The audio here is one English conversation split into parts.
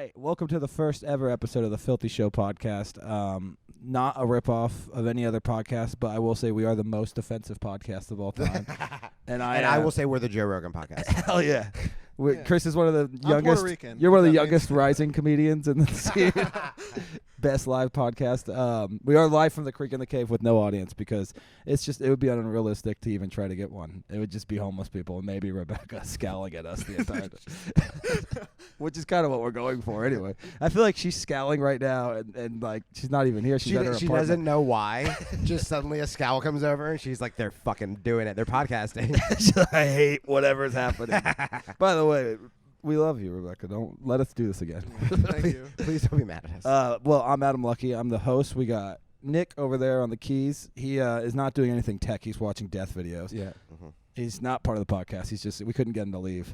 right, welcome to the first ever episode of the Filthy Show podcast. Not a ripoff of any other podcast, but I will say we are the most offensive podcast of all time. and I will say we're the Joe Rogan podcast. Hell yeah. Chris is one of the I'm youngest. Puerto Rican. You're one of the youngest rising comedians in the scene. Best live podcast. We are live from the Creek in the Cave with no audience because it would be unrealistic to even try to get one. It would just be homeless people and maybe Rebecca scowling at us the entire time. Which is kind of what we're going for anyway. I feel like she's scowling right now and like she's not even here. She's at her apartment. She doesn't know why. Just suddenly a scowl comes over and she's like, they're fucking doing it. They're podcasting. I hate whatever's happening. By the way, we love you, Rebecca. Don't let us do this again. Thank you. Please don't be mad at us. Well, I'm Adam Luckey. I'm the host. We got Nick over there on the keys. He is not doing anything tech. He's watching death videos. Yeah. He's not part of the podcast. He's just, we couldn't get him to leave.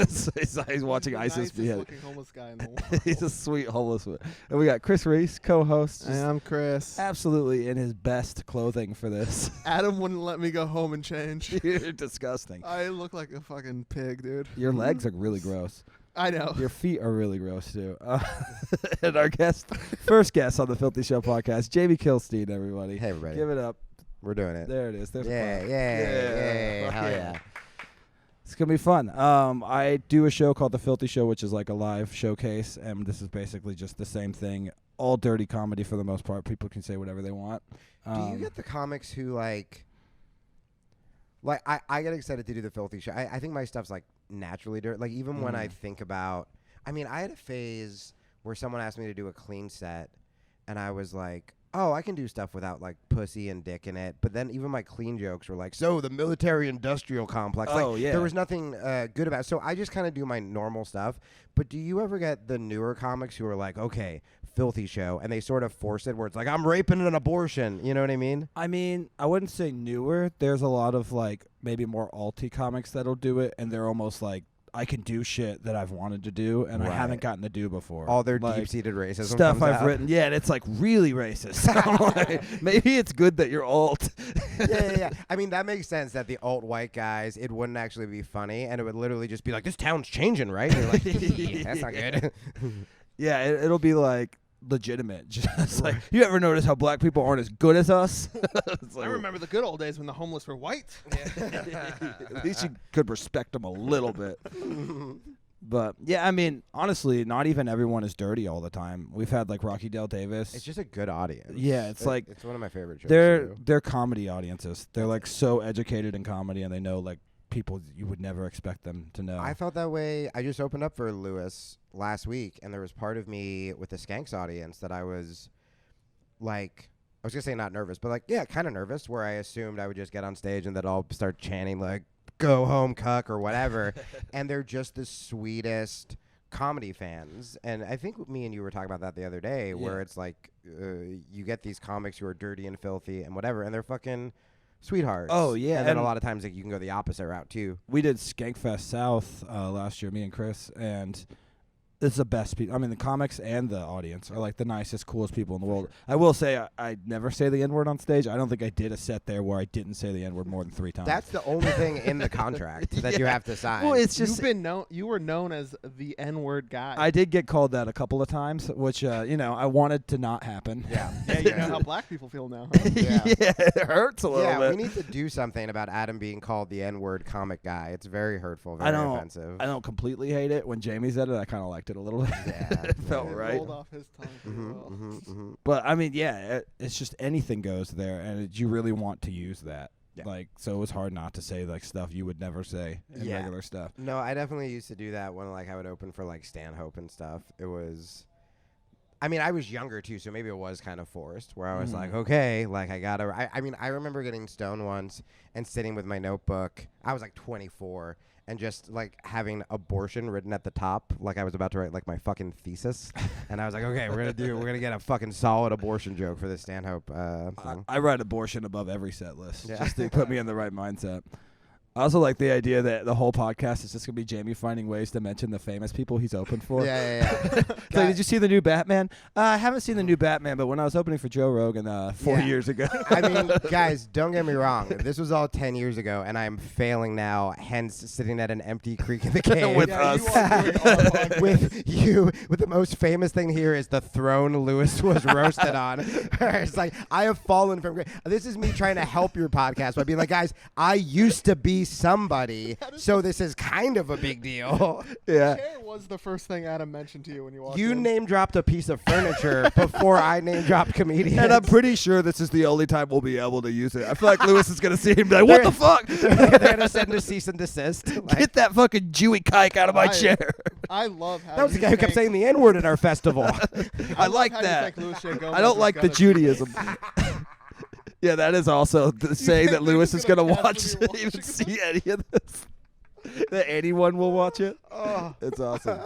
So he's watching ISIS behead. Looking homeless guy in the world. He's a sweet homeless one. And we got Chris Rees, co-host. I'm Chris. Absolutely in his best clothing for this. Adam wouldn't let me go home and change. You're disgusting. I look like a fucking pig, dude. Your legs are really gross. I know. Your feet are really gross, too. And our first guest on the Filthy Show podcast, Jamie Kilstein, everybody. Hey, everybody. Give it up. We're doing it. There it is. There's Yeah. Hell yeah. It's going to be fun. I do a show called The Filthy Show, which is like a live showcase, and this is basically just the same thing. All dirty comedy for the most part. People can say whatever they want. Do you get the comics who like I get excited to do The Filthy Show. I think my stuff's like naturally dirty. Like even when I think about, I mean, I had a phase where someone asked me to do a clean set, and I was like, oh, I can do stuff without like pussy and dick in it. But then even my clean jokes were like, so the military-industrial complex. Oh, yeah. There was nothing good about it. So I just kind of do my normal stuff. But do you ever get the newer comics who are like, okay, Filthy Show, and they sort of force it where it's like, I'm raping an abortion. You know what I mean? I mean, I wouldn't say newer. There's a lot of like maybe more alty comics that'll do it, and they're almost like, I can do shit that I've wanted to do and I haven't gotten to do before. All their like, deep-seated racism stuff comes I've out. written. Yeah, and it's like really racist. I'm like, maybe it's good that you're alt. Yeah. I mean, that makes sense that the alt-white guys, it wouldn't actually be funny, and it would literally just be like, this town's changing, right? And you're like, that's not good. Yeah, it'll be like legitimate. Just like, you ever notice how black people aren't as good as us? I remember the good old days when the homeless were white. At least you could respect them a little bit. But yeah, I mean, honestly, not even everyone is dirty all the time. We've had like Rocky Dale Davis. It's just a good audience. Yeah, it's like it's one of my favorite shows. They're comedy audiences. They're like so educated in comedy, and they know like people you would never expect them to know. I felt that way. I just opened up for Lewis last week, and there was part of me with the Skanks audience that I was like, I was gonna say not nervous, but like, yeah, kind of nervous, where I assumed I would just get on stage and that I'll start chanting like, go home, cuck, or whatever. And they're just the sweetest comedy fans. And I think me and you were talking about that the other day, where it's like, you get these comics who are dirty and filthy and whatever, and they're fucking sweethearts. Oh, yeah. And then a lot of times like, you can go the opposite route, too. We did Skankfest South last year, me and Chris, and it's the best people. I mean, the comics and the audience are like the nicest, coolest people in the world. I will say I never say the N-word on stage. I don't think I did a set there where I didn't say the N-word more than 3 times. That's the only thing in the contract that you have to sign. Well, it's just You were known as the N-word guy. I did get called that a couple of times, which I wanted to not happen. Yeah. You know how black people feel now. Huh? Yeah, it hurts a little bit. Yeah, we need to do something about Adam being called the N-word comic guy. It's very hurtful, very offensive. I don't completely hate it. When Jamie said it, I kind of liked it a little bit. Yeah. It felt right. Rolled off his tongue. But I mean, yeah, it's just anything goes there, and you really want to use that. Yeah. Like, so it was hard not to say like stuff you would never say in regular stuff. No, I definitely used to do that when like I would open for like Stanhope and stuff. It was, I mean, I was younger too, so maybe it was kind of forced. Where I was like, okay, like I gotta. I mean, I remember getting stoned once and sitting with my notebook. I was like 24. And just like having abortion written at the top, like I was about to write like my fucking thesis, and I was like, okay, we're gonna get a fucking solid abortion joke for this Stanhope thing. I write abortion above every set list just to put me in the right mindset. I also like the idea that the whole podcast is just going to be Jamie finding ways to mention the famous people he's opened for. Yeah. It's like, did you see the new Batman? I haven't seen the new Batman, but when I was opening for Joe Rogan 4 years ago. I mean, guys, don't get me wrong. This was all 10 years ago, and I'm failing now, hence sitting at an empty creek in the cave. With You us. are doing all the podcast. With you. With the most famous thing here is the throne Lewis was roasted on. It's like, I have fallen from grace. This is me trying to help your podcast by being like, guys, I used to be somebody, so this is kind of a big deal. Yeah. Chair was the first thing Adam mentioned to you when you walked You in. name dropped a piece of furniture before I name dropped comedians. And I'm pretty sure this is the only time we'll be able to use it. I feel like Lewis is going to see him and be like, what the fuck? They're gonna send a cease and desist. Like, Get that fucking Jewy kike out of my chair. I love how that was the you guy who kept think- saying the N-word at our festival. I love like how you that. think Louis J. Gomez I don't is like the gonna- Judaism. Yeah, that is also saying that think they're Lewis just is going to gonna watch, casually watch even it? see any of this. That anyone will watch it. Oh. It's awesome.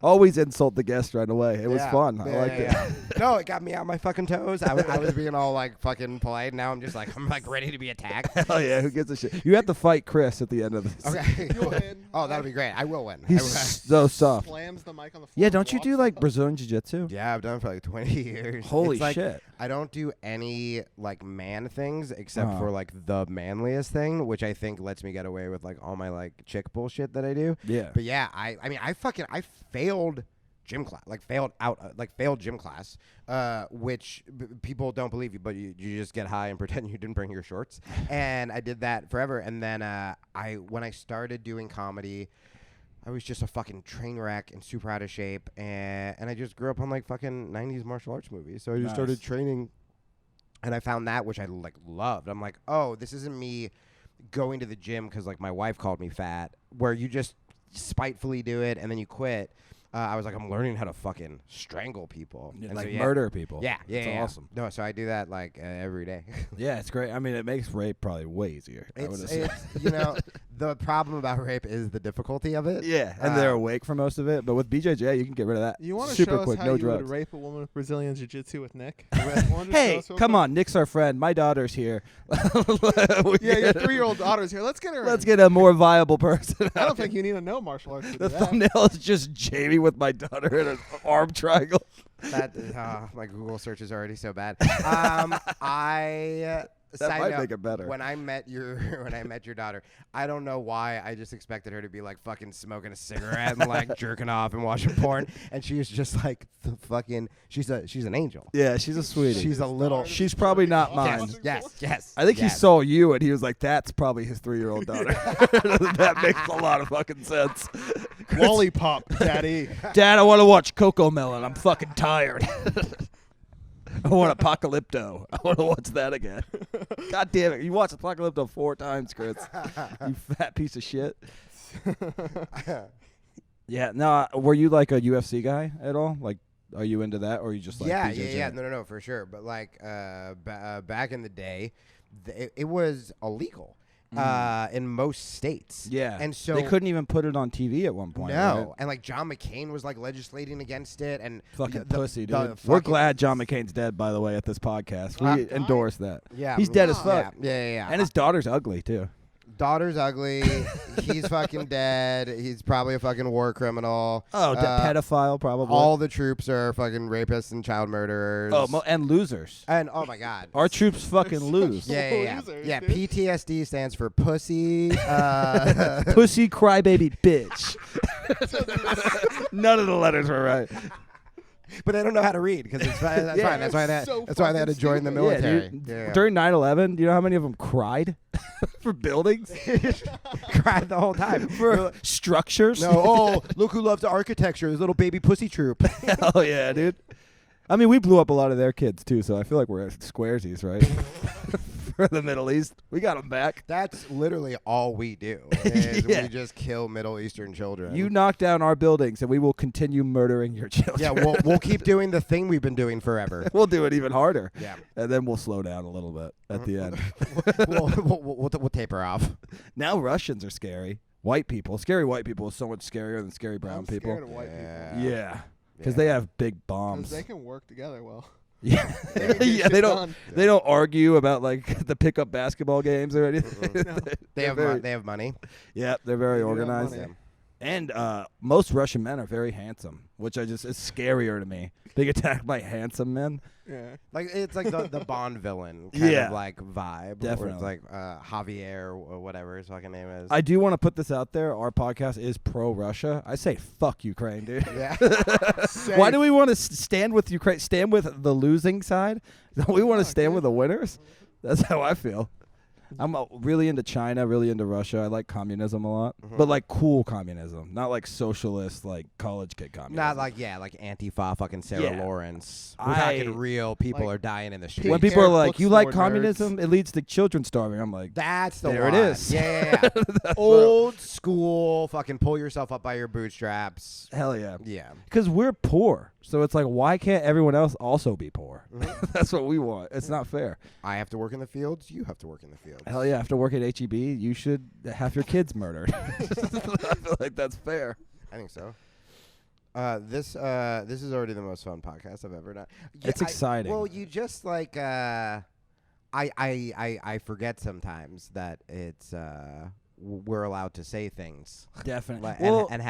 Always insult the guest right away. It was fun. I liked it. No, it got me on my fucking toes. I was being all like fucking polite. Now I'm just like, I'm like ready to be attacked. Hell yeah, who gives a shit? You have to fight Chris at the end of this. Okay. You'll win. Oh, that'll be great. I will win. I He's will. so soft. Slams the mic on the floor. Yeah, and don't you walks do like off. Brazilian Jiu-Jitsu? Yeah, I've done it for like 20 years. Holy It's like, shit. I don't do any like man things except Uh-huh. for like the manliest thing, which I think lets me get away with like all my like chick bullshit that I do. Yeah. But yeah, I mean, I failed gym class, failed gym class, which people don't believe you, but you just get high and pretend you didn't bring your shorts. And I did that forever. And then when I started doing comedy, I was just a fucking train wreck and super out of shape. And I just grew up on like fucking 90s martial arts movies. So I just started Nice. training, and I found that, which I like loved. I'm like, oh, this isn't me going to the gym because like my wife called me fat, where you just spitefully do it and then you quit. I was like, I'm learning how to fucking strangle people. Yeah, And like so, yeah. murder people. Yeah, It's yeah. awesome. No, so I do that like every day. Yeah, it's great. I mean, it makes rape probably way easier. I would assume. It's you know, the problem about rape is the difficulty of it. Yeah, and they're awake for most of it. But with BJJ, you can get rid of that. You want to super show us quick, how no you drugs. would rape a woman with Brazilian Jiu-Jitsu with Nick? Hey, come on, Nick's our friend. My daughter's here. Yeah, your 3-year-old daughter's here. Let's get her. Let's in. get a more viable person. I don't think you need to know martial arts to do The that. thumbnail is just Jamie with my daughter in an arm triangle. That my Google search is already so bad. That Side might note, make it better. When I met your daughter, I don't know why I just expected her to be like fucking smoking a cigarette and like jerking off and watching porn, and she was just like the fucking. She's an angel. Yeah, she's a sweetie. She's a little. She's probably not mine. Yes. I think he yes. saw you and he was like, "That's probably his 3-year-old daughter." That makes a lot of fucking sense. Wally Pop, Daddy. Dad, I want to watch Coco Melon. I'm fucking tired. I want Apocalypto. I want to watch that again. God damn it. You watched Apocalypto 4 times, Chris. You fat piece of shit. Yeah. No, were you like a UFC guy at all? Like, are you into that or are you just like BJJ? Yeah. No, for sure. But like back in the day, it was illegal in most states. Yeah. And so they couldn't even put it on TV at one point. No, right? and like John McCain was like legislating against it, and Fucking the- pussy, the dude. We're fucking- glad John McCain's dead, by the way, at this podcast. We Died? endorse that. Yeah, He's dead as fuck. Yeah. And his daughter's ugly, too. daughter's ugly. He's fucking dead. He's probably a fucking war criminal. Oh, pedophile, probably. All the troops are fucking rapists and child murderers. and losers. And oh my god, Our troops fucking lose. yeah. Losers, Yeah, dude. PTSD stands for pussy. Pussy crybaby bitch. None of the letters were right. But they don't know how to read because it's fine. That's Yeah. fine. That's why they. So That's why they had to fucking join the stupid. military. Yeah, dude. Yeah. During 9/11, do you know how many of them cried for buildings, Cried the whole time. for structures? No, oh, look who loves architecture. This little baby pussy troop. Hell yeah, dude. I mean, we blew up a lot of their kids too, so I feel like we're at squaresies, right? For the Middle East, we got them back. That's literally all we do. Is Yeah. We just kill Middle Eastern children. You knock down our buildings, and we will continue murdering your children. yeah, we'll keep doing the thing we've been doing forever. We'll do it even harder. Yeah. And then we'll slow down a little bit at the end. we'll taper off. Now Russians are scary. White people. Scary white people is so much scarier than scary brown I'm people. scared of white Yeah. people. Yeah. Because they have big bombs. Because they can work together well. Yeah, They get yeah. shit They don't. done. They don't argue about like the pickup basketball games or anything. No. They have money. Yeah, they're very They do have organized. money. And most Russian men are very handsome, which is scarier to me. Being attacked by handsome men. Yeah. Like it's like the Bond villain kind Yeah. of like vibe. Where Definitely. it's like Javier or whatever his fucking name is. I do want to put this out there. Our podcast is pro-Russia. I say fuck Ukraine, dude. yeah. Why do we want to stand with Ukraine? Stand with the losing side? Don't we want to Fuck, stand dude. with the winners? That's how I feel. I'm really into China, really into Russia. I like communism a lot, but like cool communism, not like socialist, like college kid communism. Not like like Antifa, fucking Sarah Yeah. Lawrence. We're I- talking real people Like, are dying in the Pink street. when people are hair like, "You like bookstore nerds." communism? It leads to children starving." I'm like, That's the There one. it is. Yeah. Old school, fucking pull yourself up by your bootstraps. hell yeah, Yeah. because we're poor. So it's like, why can't everyone else also be poor? That's what we want. It's not fair. I have to work in the fields. You have to work in the fields. Hell yeah, after work at HEB, you should have your kids murdered. I feel like that's fair. I think so. This is already the most fun podcast I've ever done. Yeah, It's exciting. Well, you just like I forget sometimes that it's we're allowed to say things Definitely. like, and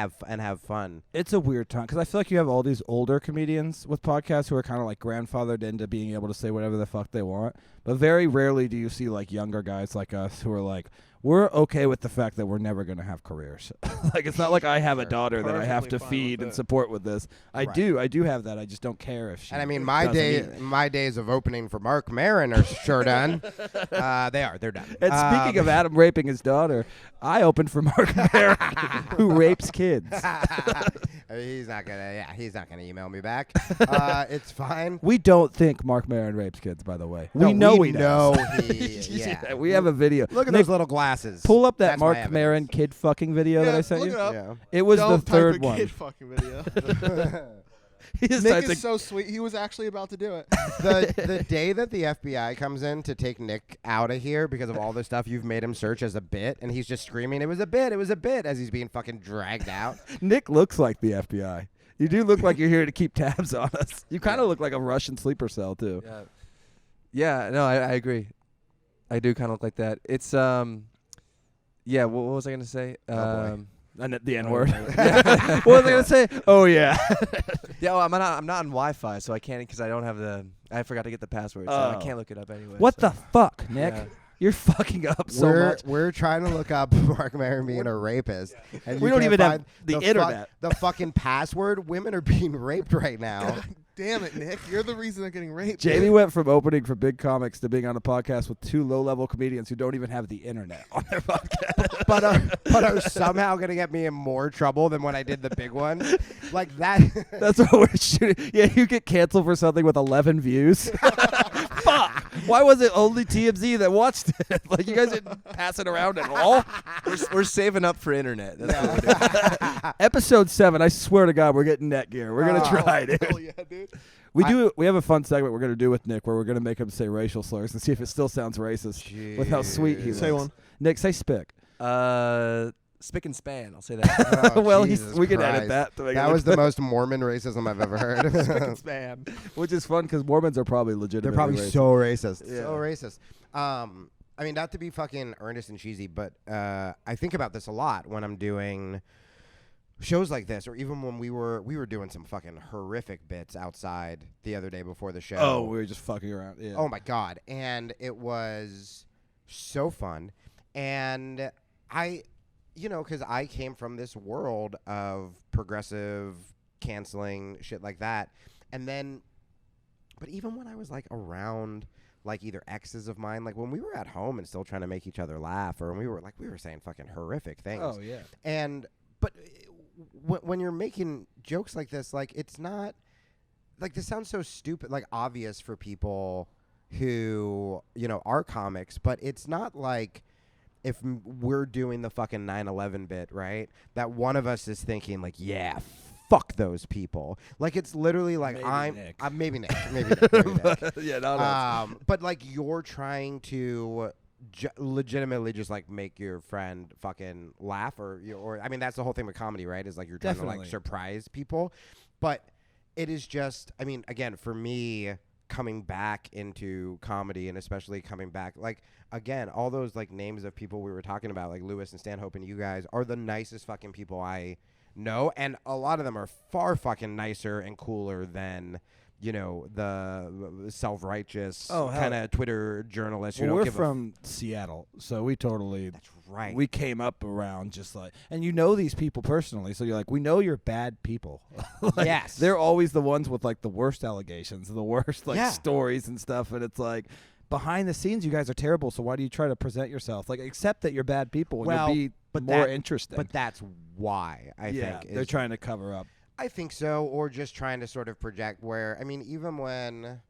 have fun. It's a weird time because I feel like you have all these older comedians with podcasts who are kind of like grandfathered into being able to say whatever the fuck they want. But very rarely do you see like younger guys like us who are like, we're okay with the fact that we're never going to have careers. Like, it's not like I have a Sure. daughter that I have to Perfectly fine feed with and it. support with this. I Right. do have that. I just don't care if she. And I mean, doesn't my days of opening for Mark Maron are sure done. They're done. And speaking of Adam raping his daughter, I opened for Mark Maron, who rapes kids. he's not gonna email me back. It's fine. We don't think Mark Maron rapes kids, by the way. No, we know we he know does. he- yeah. We have a video. Look at Nick, those little glasses. pull up that That's my Mark evidence. Maron kid fucking video that Yeah, I sent look you. it up. Yeah. It was Don't the type third the one. kid fucking video. He just Nick typed is so sweet. He was actually about to do it. the day that the FBI comes in to take Nick out of here because of all the stuff you've made him search as a bit, and he's just screaming, "It was a bit! It was a bit!" as he's being fucking dragged out. Nick looks like the FBI. You do look like you're here to keep tabs on us. You kind of look like a Russian sleeper cell too. Yeah, no, I agree. I do kind of look like that. It's yeah. What was I gonna say? boy. And the N word. Yeah. What was I gonna say? Oh yeah. Yeah, well, I'm not on Wi-Fi, so I can't because I don't have the. I forgot to get the password, so I Oh. can't look it up anyway. What so. the fuck, Nick? Yeah. You're fucking up so much. We're trying to look up Mark Maron being a rapist, and We you don't can't even have find the fu- internet. the fucking password. Women are being raped right now. Damn it, Nick. You're the reason they're getting raped. Jamie went from opening for big comics to being on a podcast with two low-level comedians who don't even have the internet on their podcast. but are somehow gonna get me in more trouble than when I did the big one. Like that. That's what we're shooting. Yeah, you get canceled for something with 11 views. Fuck. Why was it only TMZ that watched it? Like, you guys didn't pass it around at all? We're saving up for internet. That's what we're doing. Episode 7, I swear to God, we're getting Netgear. We're going to try, dude. Oh, yeah, dude. We have a fun segment we're going to do with Nick where we're going to make him say racial slurs and see if it still sounds racist with how sweet he Say looks. one. Nick, say spick. Spick and span. I'll say that. Oh, Well, Jesus we can edit Christ. that to make That it was look the most Mormon racism I've ever heard. Spam. which is fun because Mormons are probably legitimately They're probably racist. so racist. Yeah. So racist. I mean, not to be fucking earnest and cheesy, but I think about this a lot when I'm doing shows like this, or even when we were doing some fucking horrific bits outside the other day before the show. Oh, we were just fucking around. Yeah. Oh my God. And it was so fun. And because I came from this world of progressive canceling shit like that. And then, but even when I was like around like either exes of mine, like when we were at home and still trying to make each other laugh, or when we were saying fucking horrific things. Oh, yeah. But when you're making jokes like this, like it's not like this sounds so stupid, like obvious for people who are comics, but it's not like if we're doing the fucking 9/11 bit, right? That one of us is thinking like, yeah, fuck those people. Like it's literally like Maybe Nick. maybe Nick. Yeah, not us. But like you're trying to legitimately just like make your friend fucking laugh, or I mean that's the whole thing with comedy, right? Is like you're trying to Definitely. like surprise people, but it is just, I mean, again, for me, coming back into comedy, and especially coming back, like, again, all those like names of people we were talking about, like Lewis and Stanhope and you guys, are the nicest fucking people I know, and a lot of them are far fucking nicer and cooler than, you know, the self-righteous kind of Twitter journalists who Well, don't we're give from Seattle, so we totally. That's right. We came up around just like, and you know these people personally, so you're like, we know you're bad people. Like, yes. they're always the ones with like the worst allegations, the worst like Yeah. stories and stuff, and it's like, behind the scenes, you guys are terrible. So why do you try to present yourself like accept that you're bad people and Well, you'll be but more that- interesting? But that's why I think they're trying to cover up. I think so, or just trying to sort of project where, I mean, even when,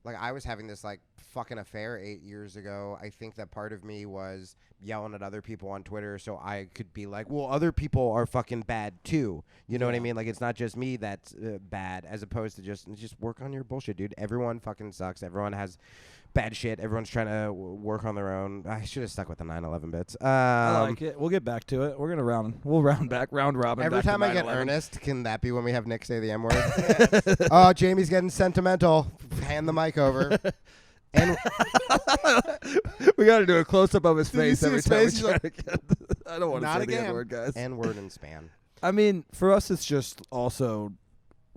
like, I was having this, like, fucking affair 8 years ago, I think that part of me was yelling at other people on Twitter so I could be like, well, other people are fucking bad, too. You know what I mean? Like, it's not just me that's bad, as opposed to just work on your bullshit, dude. Everyone fucking sucks. Everyone has bad shit. Everyone's trying to work on their own. I should have stuck with the 9/11 bits. I like it. We'll get back to it. We're gonna round robin. Every back to time I get 9/11. earnest, can that be when we have Nick say the M word? Oh, Jamie's getting sentimental. Hand the mic over. And we got to do a close up of his Did you face see every his time. face? He's We try to get I don't want to Not say the again. N word, guys. N word and span. I mean, for us, it's just also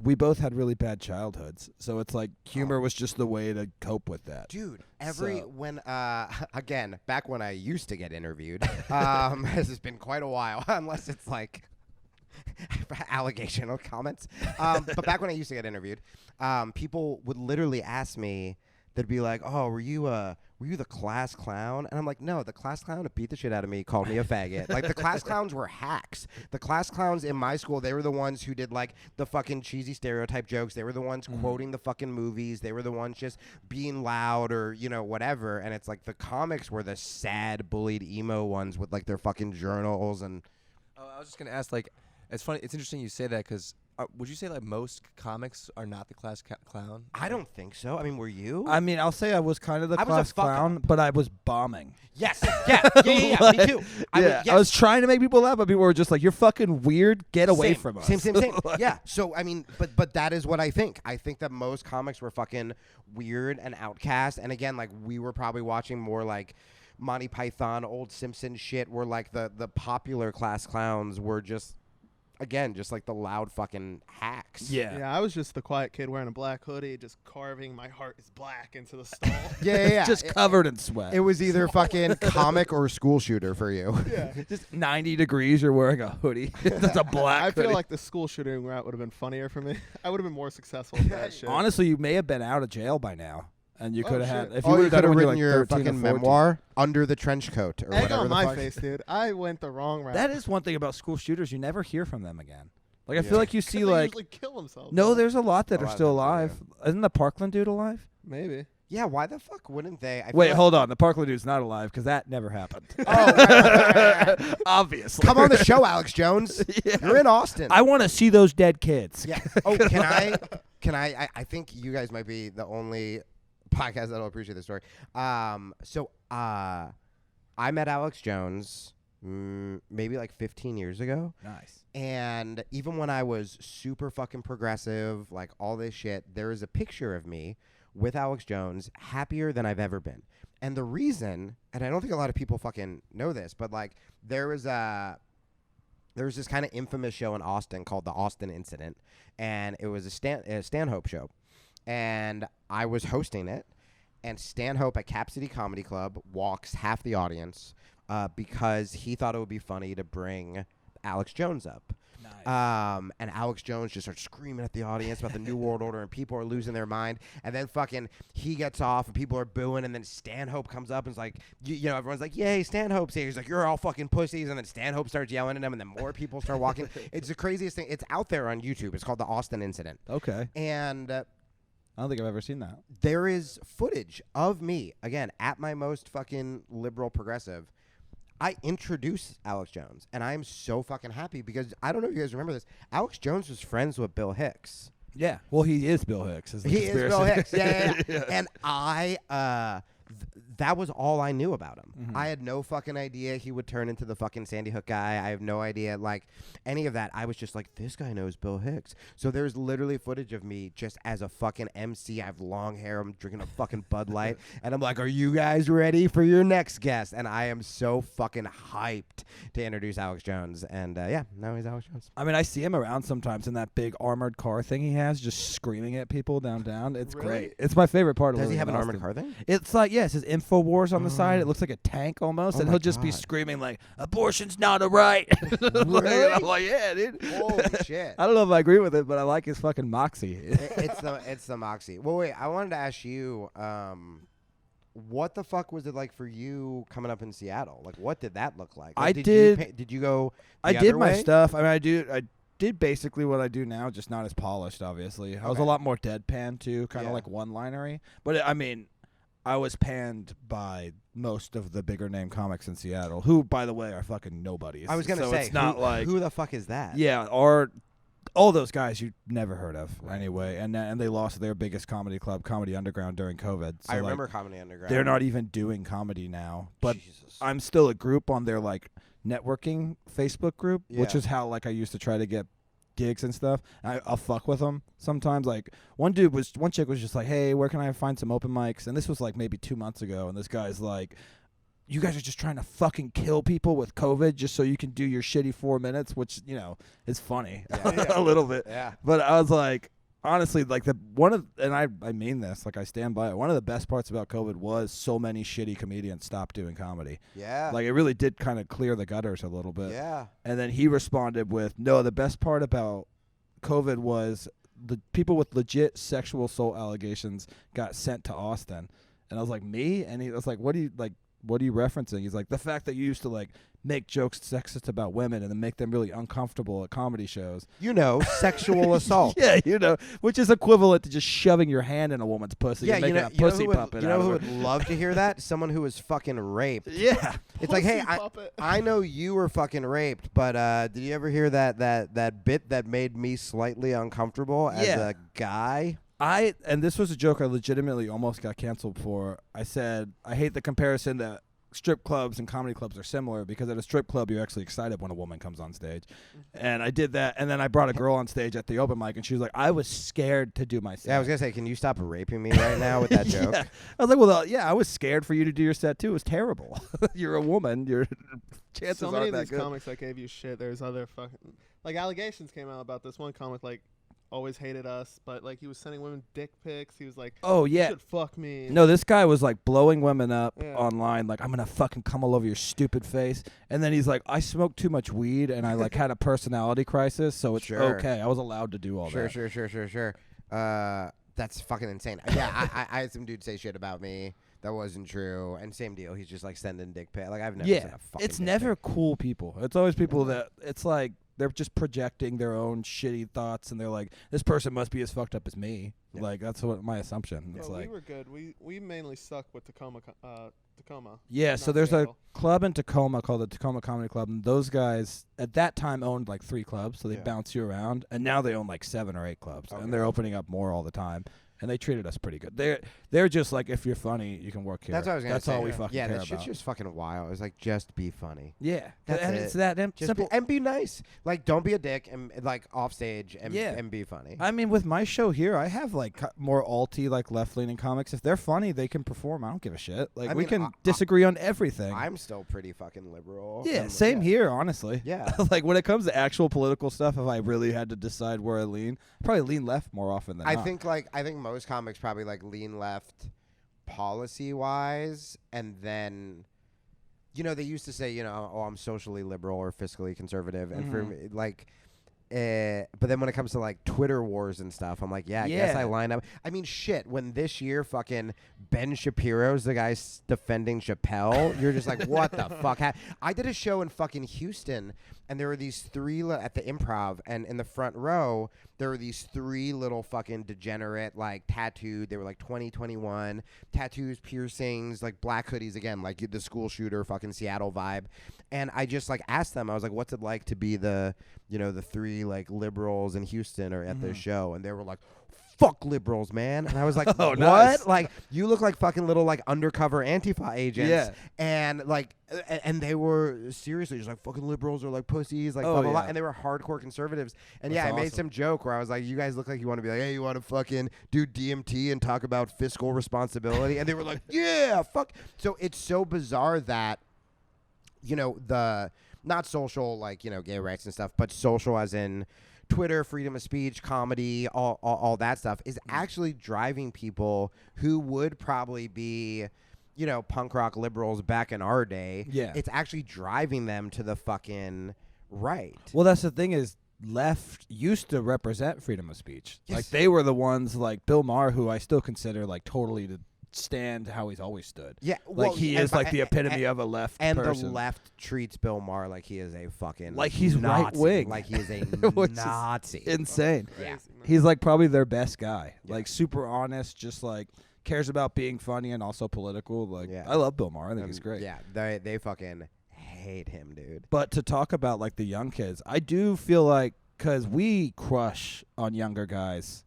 we both had really bad childhoods, so it's like humor was just the way to cope with that. Dude, So- when again, back when I used to get interviewed, this has been quite a while, unless it's like allegational comments. But back when I used to get interviewed, people would literally ask me, they'd be like, "Oh, were you the class clown?" And I'm like, "No, the class clown that beat the shit out of me called me a faggot." Like, the class clowns were hacks. The class clowns in my school, they were the ones who did like the fucking cheesy stereotype jokes. They were the ones quoting the fucking movies. They were the ones just being loud or, you know, whatever. And it's like the comics were the sad, bullied emo ones with like their fucking journals and. Oh, I was just gonna ask, like, it's funny. It's interesting you say that because would you say like most comics are not the class clown? I don't think so. I mean, were you? I mean, I'll say I was kind of the I was a class fuck clown, up. but I was bombing. Yes. Yeah. Me too. I was trying to make people laugh, but people were just like, "You're fucking weird. Get away from us." Same. Yeah. So I mean, but that is what I think. I think that most comics were fucking weird and outcast. And again, like, we were probably watching more like Monty Python, old Simpsons shit, where like the popular class clowns were just. Again, just like the loud fucking hacks. Yeah, I was just the quiet kid wearing a black hoodie, just carving "My heart is black" into the stall. Yeah. Just covered in sweat. It was either fucking comic or school shooter for you. Yeah. just 90 degrees. You're wearing a hoodie. That's a black I feel hoodie. like the school shooting route would have been funnier for me. I would have been more successful with that shit. Honestly, you may have been out of jail by now, and you could have had. shit. If Oh, you would've could done it have when you're written like your 13 or fucking 14. memoir under the trench coat or Egg whatever on the my fuck. face, dude. I went the wrong route. That is one thing about school shooters. You never hear from them again. Like, I Yeah. feel like you 'Cause see they like. usually kill themselves. No, there's a lot that A are lot of still them do, alive. Isn't the Parkland dude alive? Maybe. Yeah, why the fuck wouldn't they? I feel Wait, like- hold on. The Parkland dude's not alive because that never happened. Oh, right. Obviously. Come on the show, Alex Jones. Yeah. You're in Austin. I want to see those dead kids. Yeah. Oh, can I? I think you guys might be the only podcast that'll appreciate this story. So I met Alex Jones maybe like 15 years ago. Nice. And even when I was super fucking progressive, like all this shit, there is a picture of me with Alex Jones happier than I've ever been. And the reason, and I don't think a lot of people fucking know this, but like there was this kind of infamous show in Austin called The Austin Incident, and it was a Stanhope show. And I was hosting it, and Stanhope at Cap City Comedy Club walks half the audience because he thought it would be funny to bring Alex Jones up. Nice. And Alex Jones just starts screaming at the audience about the New World Order, and people are losing their mind. And then fucking he gets off, and people are booing. And then Stanhope comes up and is like, you know, everyone's like, "Yay, Stanhope's here." He's like, "You're all fucking pussies." And then Stanhope starts yelling at him, and then more people start walking. It's the craziest thing. It's out there on YouTube. It's called The Austin Incident. Okay. And I don't think I've ever seen that. there is footage of me, again, at my most fucking liberal progressive. I introduce Alex Jones, and I'm so fucking happy because I don't know if you guys remember this. Alex Jones was friends with Bill Hicks. Yeah. Well, he is Bill Hicks. He is Bill Hicks. Yeah. And that was all I knew about him. Mhm. I had no fucking idea he would turn into the fucking Sandy Hook guy. I have no idea, like, any of that. I was just like, this guy knows Bill Hicks. So there's literally footage of me just as a fucking MC. I have long hair. I'm drinking a fucking Bud Light. And I'm like, are you guys ready for your next guest? And I am so fucking hyped to introduce Alex Jones. And, yeah, now he's Alex Jones. I mean, I see him around sometimes in that big armored car thing he has, just screaming at people downtown. It's Really? great. It's my favorite part of Does living he have in an armored Austin. car thing? It's like, yes, his InfoWars on the side. It looks like a tank almost, Oh and my he'll just be God. screaming like, "Abortion's not a right." Really? I'm like, yeah, dude. Holy shit. I don't know if I agree with it, but I like his fucking moxie. It's the moxie. Well, wait. I wanted to ask you, what the fuck was it like for you coming up in Seattle? Like, what did that look like? I Like, did- Did you go? I the did other my way? stuff. I mean, I did basically what I do now, just not as polished, obviously. I was a Okay. lot more deadpan too, kind of Yeah. like one-linery. But I mean, I was panned by most of the bigger name comics in Seattle, who, by the way, are fucking nobodies. I was gonna so say, it's not who, like who the fuck is that? yeah, or all those guys you never heard of anyway, and they lost their biggest comedy club, Comedy Underground, during COVID. So I like, remember Comedy Underground. they're not even doing comedy now, but Jesus. I'm still a group on their like networking Facebook group, which Yeah. is how like I used to try to get gigs and stuff. I'll fuck with them sometimes. Like one chick was just like, "Hey, where can I find some open mics?" And this was like maybe 2 months ago, and this guy's like, "You guys are just trying to fucking kill people with COVID just so you can do your shitty 4 minutes," which is funny a little bit. Yeah. But I was like, honestly, like I mean this, like I stand by it. One of the best parts about COVID was so many shitty comedians stopped doing comedy. Yeah. Like it really did kind of clear the gutters a little bit. yeah. And then he responded with, "No, the best part about COVID was the people with legit sexual assault allegations got sent to Austin." And I was like, "Me?" And he was like, "What are you referencing?" He's like, "The fact that you used to like make jokes sexist about women and then make them really uncomfortable at comedy shows." Sexual assault. Yeah, which is equivalent to just shoving your hand in a woman's pussy Yeah, and making a you know pussy who would, puppet you out know of who her. would love to hear that? Someone who was fucking raped. Yeah. It's like, hey, Pussy puppet. I know you were fucking raped, but did you ever hear that bit that made me slightly uncomfortable as Yeah. a guy? And this was a joke I legitimately almost got canceled for. I said, I hate the comparison that strip clubs and comedy clubs are similar because at a strip club you're actually excited when a woman comes on stage. And I did that, and then I brought a girl on stage at the open mic, and she was like, I was scared to do my set. Yeah, I was gonna say, can you stop raping me right now with that joke? Yeah. I was like, well, yeah, I was scared for you to do your set too. It was terrible. You're a woman. Your chances So many aren't of that these good. comics that gave you shit. There's other fucking like allegations came out about this one comic like always hated us, but like he was sending women dick pics. He was like, Oh you yeah. should fuck me. No, this guy was like blowing women up Yeah. online, like, I'm gonna fucking come all over your stupid face. And then he's like, I smoked too much weed and I like had a personality crisis, so it's Sure. okay. I was allowed to do all that. Sure. That's fucking insane. Yeah, I had some dude say shit about me that wasn't true, and same deal. He's just like sending dick pic. Like I've never sent Yeah, a fucking it's dick never pic. cool people. It's always people that it's like they're just projecting their own shitty thoughts, and they're like, this person must be as fucked up as me. Yeah. Like that's what my assumption. It's Well, like, we were good. We mainly suck with Tacoma. yeah. So not there's Seattle. a club in Tacoma called the Tacoma Comedy Club, and those guys at that time owned like 3 clubs, so they Yeah. bounce you around, and now they own like 7 or 8 clubs, Okay. and they're opening up more all the time. And they treated us pretty good. They're just like, if you're funny, you can work here. That's what I was gonna That's say. all we fucking yeah, care that shit's about. just fucking wild. It's like just be funny. Yeah, That's and it. it's that Just simple. be nice. Like don't be a dick and like off stage and Yeah. and be funny. I mean, with my show here, I have like more alty, like left-leaning comics. If they're funny, they can perform. I don't give a shit. Like I we mean, can I- disagree on everything. I'm still pretty fucking liberal. Yeah, and- same yeah. here, honestly. Yeah. Like when it comes to actual political stuff, if I really had to decide where I lean, I'd probably lean left more often than I not. think most comics probably like lean left policy wise, and then they used to say oh, I'm socially liberal or fiscally conservative, and for me like but then when it comes to like Twitter wars and stuff, I'm like, I guess Yeah. I line up. I mean, shit, when this year fucking Ben Shapiro's the guy defending Chappelle, you're just like, what the fuck? I did a show in fucking Houston, and there were these 3 at the Improv, and in the front row, there were these 3 little fucking degenerate, like tattooed. They were like 20, 21, tattoos, piercings, like black hoodies again, like the school shooter, fucking Seattle vibe. And I just like asked them, I was like, what's it like to be the 3 like liberals in Houston or at the show? And they were like, fuck liberals, man. And I was like, Oh, what? nice. Like, you look like fucking little, like, undercover Antifa agents. Yeah. And, like, and they were seriously just like, fucking liberals are like pussies, like, Oh, blah, blah, blah. yeah. And they were hardcore conservatives. And That's I made awesome. some joke where I was like, you guys look like you want to be like, hey, you want to fucking do DMT and talk about fiscal responsibility? And they were like, yeah, fuck. So it's so bizarre that, you know, the not social, like, you know, gay rights and stuff, but social as in Twitter, freedom of speech, comedy, all that stuff is actually driving people who would probably be, you know, punk rock liberals back in our day. Yeah. It's actually driving them to the fucking right. Well, that's the thing is left used to represent freedom of speech. Yes. Like they were the ones like Bill Maher, who I still consider like totally to stand how he's always stood. Yeah, Like he is like the epitome of a left and person. the left treats Bill Maher like he is a fucking Like he's Nazi, right-wing. like he is a Which is Nazi. insane. Yeah. Crazy, man. He's like probably their best guy. Yeah. Like super honest, just like cares about being funny and also political. Like Yeah. I love Bill Maher. I think he's great. Yeah, they fucking hate him, dude. But to talk about like the young kids, I do feel like because we crush on younger guys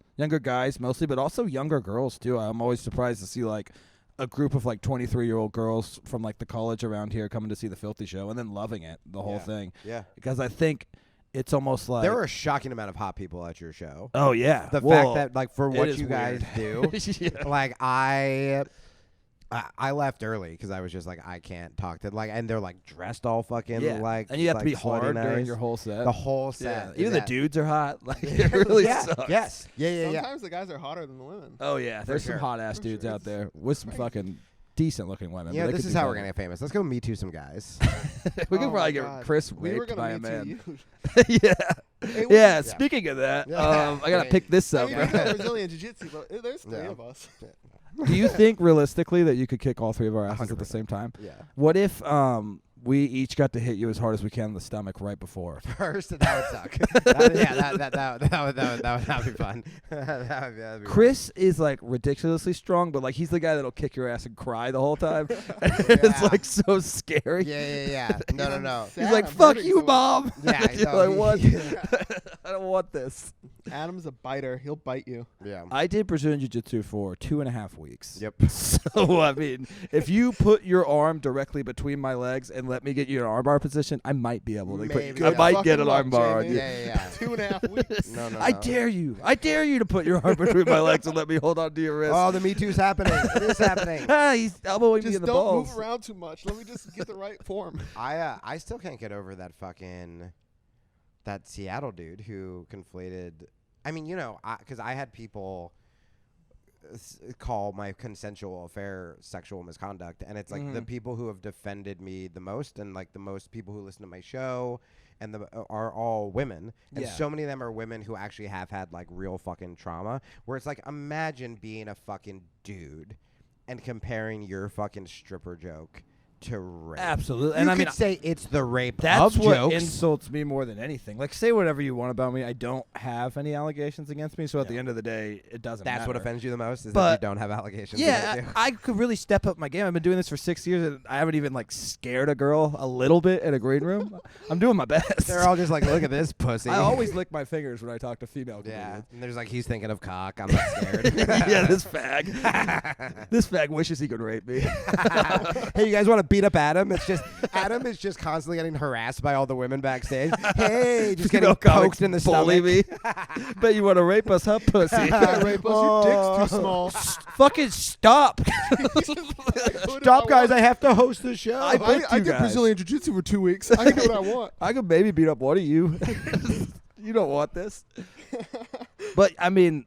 mostly, but also younger girls too. I'm always surprised to see like a group of like 23-year-old girls from like the college around here coming to see the Filthy Show and then loving it, the whole Yeah. thing. Yeah. Because I think it's almost like There were a shocking amount of hot people at your show. oh yeah, The well, fact that like for it what is you guys do, Yeah. like I left early because I was just like I can't talk to like, and they're like dressed all fucking Yeah. like, and you have like to be slutty hard during nice. your whole set. The whole yeah. set. Even the dudes are hot. Like it really yeah. sucks. Yes. Yeah. Sometimes the guys are hotter than the women. Oh yeah, there's sure. some hot ass For dudes sure. out there with some fucking decent looking women. Yeah, but they this could is do how we're better. gonna get famous. Let's go Me Too some guys. We could Oh probably my get God. Chris We were raped gonna by a Me Too man. you. Yeah. Hey, Yeah. we- Speaking of that, Yeah. I gotta pick this I up. mean, Bro. we got Brazilian jiu-jitsu, but there's three Yeah. of us. Do you think realistically that you could kick all three of our asses at the 100%. same time? Yeah. What if we each got to hit you as hard as we can in the stomach right before? First, that would suck. that would be fun. that'd be Chris is like ridiculously strong, but like he's the guy that'll kick your ass and cry the whole time. It's Yeah. like so scary. fun. Yeah. No. He's Sad, like, I'm "Fuck hurting you, so much." mom." Yeah, You're no, like, he- what? I don't want this. Adam's a biter. He'll bite you. Yeah. I did Brazilian Jiu-Jitsu for 2.5 weeks. Yep. So, I mean, if you put your arm directly between my legs and let me get you in an armbar position, I might be able to. Maybe. I Good might fucking get an luck, armbar on Jamie. you. Yeah. 2.5 weeks. No. I dare you. I dare you to put your arm between my legs and let me hold on to your wrist. Oh, the Me Too's happening. It is happening. He's elbowing me Just in the don't balls. move around too much. Let me just get the right form. I still can't get over that that Seattle dude who conflated. I mean, you know, because I had people call my consensual affair sexual misconduct, and it's like the people who have defended me the most, and like the most people who listen to my show, and are all women, and Yeah. so many of them are women who actually have had like real fucking trauma. Where it's like, imagine being a fucking dude and comparing your fucking stripper joke to rape. Absolutely. You And I could mean, say it's the rape that's of what jokes. insults me more than anything. Like, say whatever you want about me. I don't have any allegations against me, so at the end of the day, it doesn't That's matter. what offends you the most, is that But- you don't have allegations Yeah, against you. I could really step up my game. I've been doing this for 6 years, and I haven't even like scared a girl a little bit in a green room. I'm doing my best. They're all just like, look at this pussy. I always lick my fingers when I talk to female Yeah. comedians. And there's like, he's thinking of cock. I'm not scared. Yeah, this fag. This fag wishes he could rape me. Hey, you guys want to beat up Adam? It's just Adam is just constantly getting harassed by all the women backstage. Hey, just getting poked in the bully stomach. me. Bet you want to rape us, huh, pussy? Yeah, rape us. Your dick's too small. Fucking stop. Stop, guys! I have to host the show. I booked I you did guys. Brazilian jiu-jitsu for 2 weeks. I can do what I want. I could maybe beat up one of you. You don't want this. But I mean,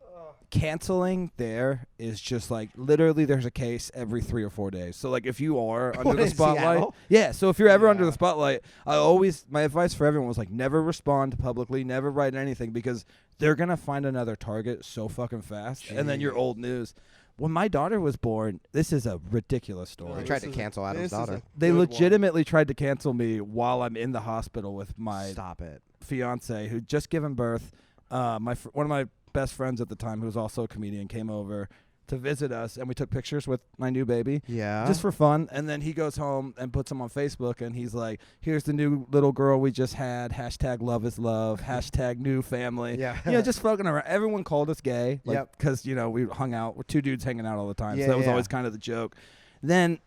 canceling there is just like literally there's a case every 3 or 4 days. So like if you are under What, the in spotlight, Seattle? yeah. So if you're ever under Yeah. the spotlight, my advice for everyone was like never respond publicly, never write anything because they're gonna find another target so fucking fast, and then you're old news. When my daughter was born, this is a ridiculous story. They tried to cancel Adam's daughter. They legitimately tried to cancel me while I'm in the hospital with my Stop it. fiance who'd just given birth. One of my best friends at the time, who was also a comedian, came over. to visit us, and we took pictures with my new baby. Yeah. Just for fun. And then he goes home and puts them on Facebook, and he's like, here's the new little girl we just had, hashtag love is love, hashtag new family. Yeah. You know, just fucking around. Everyone called us gay, like, Yep. because, you know, we hung out. We're two dudes hanging out all the time. Yeah, So that was yeah. always kind of the joke. Then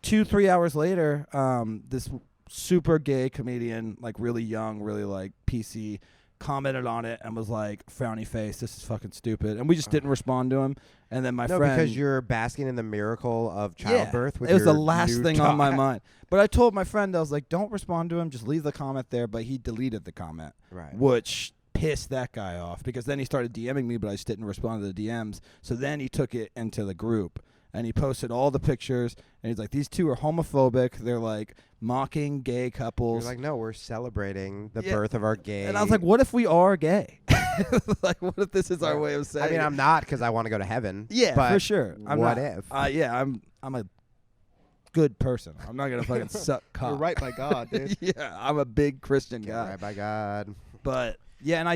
2-3 hours later, this super gay comedian, like really young, really like PC, commented on it and was like, frowny face, this is fucking stupid. And we just didn't respond to him. And then my no, friend... because you're basking in the miracle of childbirth. With it was the your last new thing on my dog. mind. But I told my friend, I was like, don't respond to him, just leave the comment there. But he deleted the comment, Right. which pissed that guy off, because then he started DMing me, but I just didn't respond to the DMs. So then he took it into the group and he posted all the pictures, and he's like, these two are homophobic. They're like mocking gay couples. You're like, no, we're celebrating the Yeah. birth of our gay. And I was like, what if we are gay? Like, what if this is our way of saying I mean, it? I'm not, because I want to go to heaven. Yeah, but for sure. I'm what not, if? yeah, I'm a good person. I'm not gonna fucking suck cock. You're right by God, dude. Yeah, I'm a big Christian Get guy. right by God. But yeah, and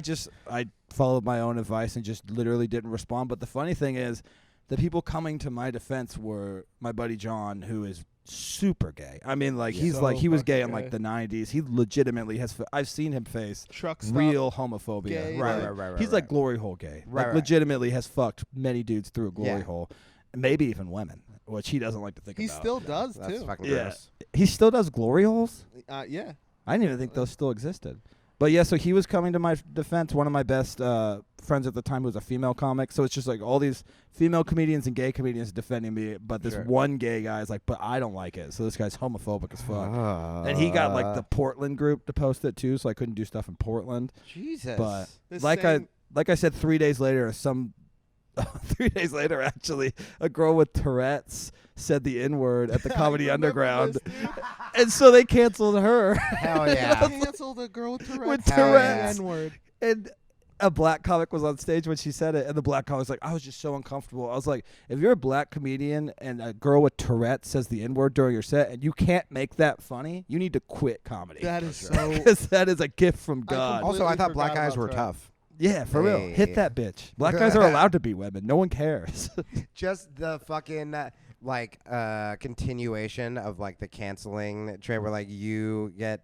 I followed my own advice and just literally didn't respond. But the funny thing is, the people coming to my defense were my buddy John, who is super gay. I mean, like, he's So like, he was fucking gay in gay. like the 90s. He legitimately has. I've seen him face Truck stop. real homophobia. gay, Right, like- right. He's like glory hole gay. Right, Like right. legitimately has fucked many dudes through a glory Yeah. hole, maybe even women, which he doesn't like to think He about. still does That's too. fucking Yeah. gross. He still does glory holes? Yeah. I didn't even think those still existed. But yeah, so he was coming to my defense. One of my best friends at the time was a female comic. So it's just like all these female comedians and gay comedians defending me. But this Sure. one gay guy is like, but I don't like it. So this guy's homophobic as fuck. And he got like the Portland group to post it too. So I couldn't do stuff in Portland. Jesus. But This like same- I said, 3 days later, 3 days later, actually, a girl with Tourette's said the N-word at the Comedy I remember Underground. this, dude. And so they canceled her. Hell yeah. Cancel the girl with Tourette's. With Hell yeah. Tourette's. N-word. And a black comic was on stage when she said it, and the black comic was like, I was just so uncomfortable. I was like, if you're a black comedian and a girl with Tourette's says the N-word during your set and you can't make that funny, you need to quit comedy. That is For sure. so. Because that is a gift from I God. completely Also, I thought black forgot guys about were that. tough. Yeah, for real. Hey. Hit that bitch. Black guys are allowed to be women. No one cares. Just the fucking continuation of like the canceling trade where like you get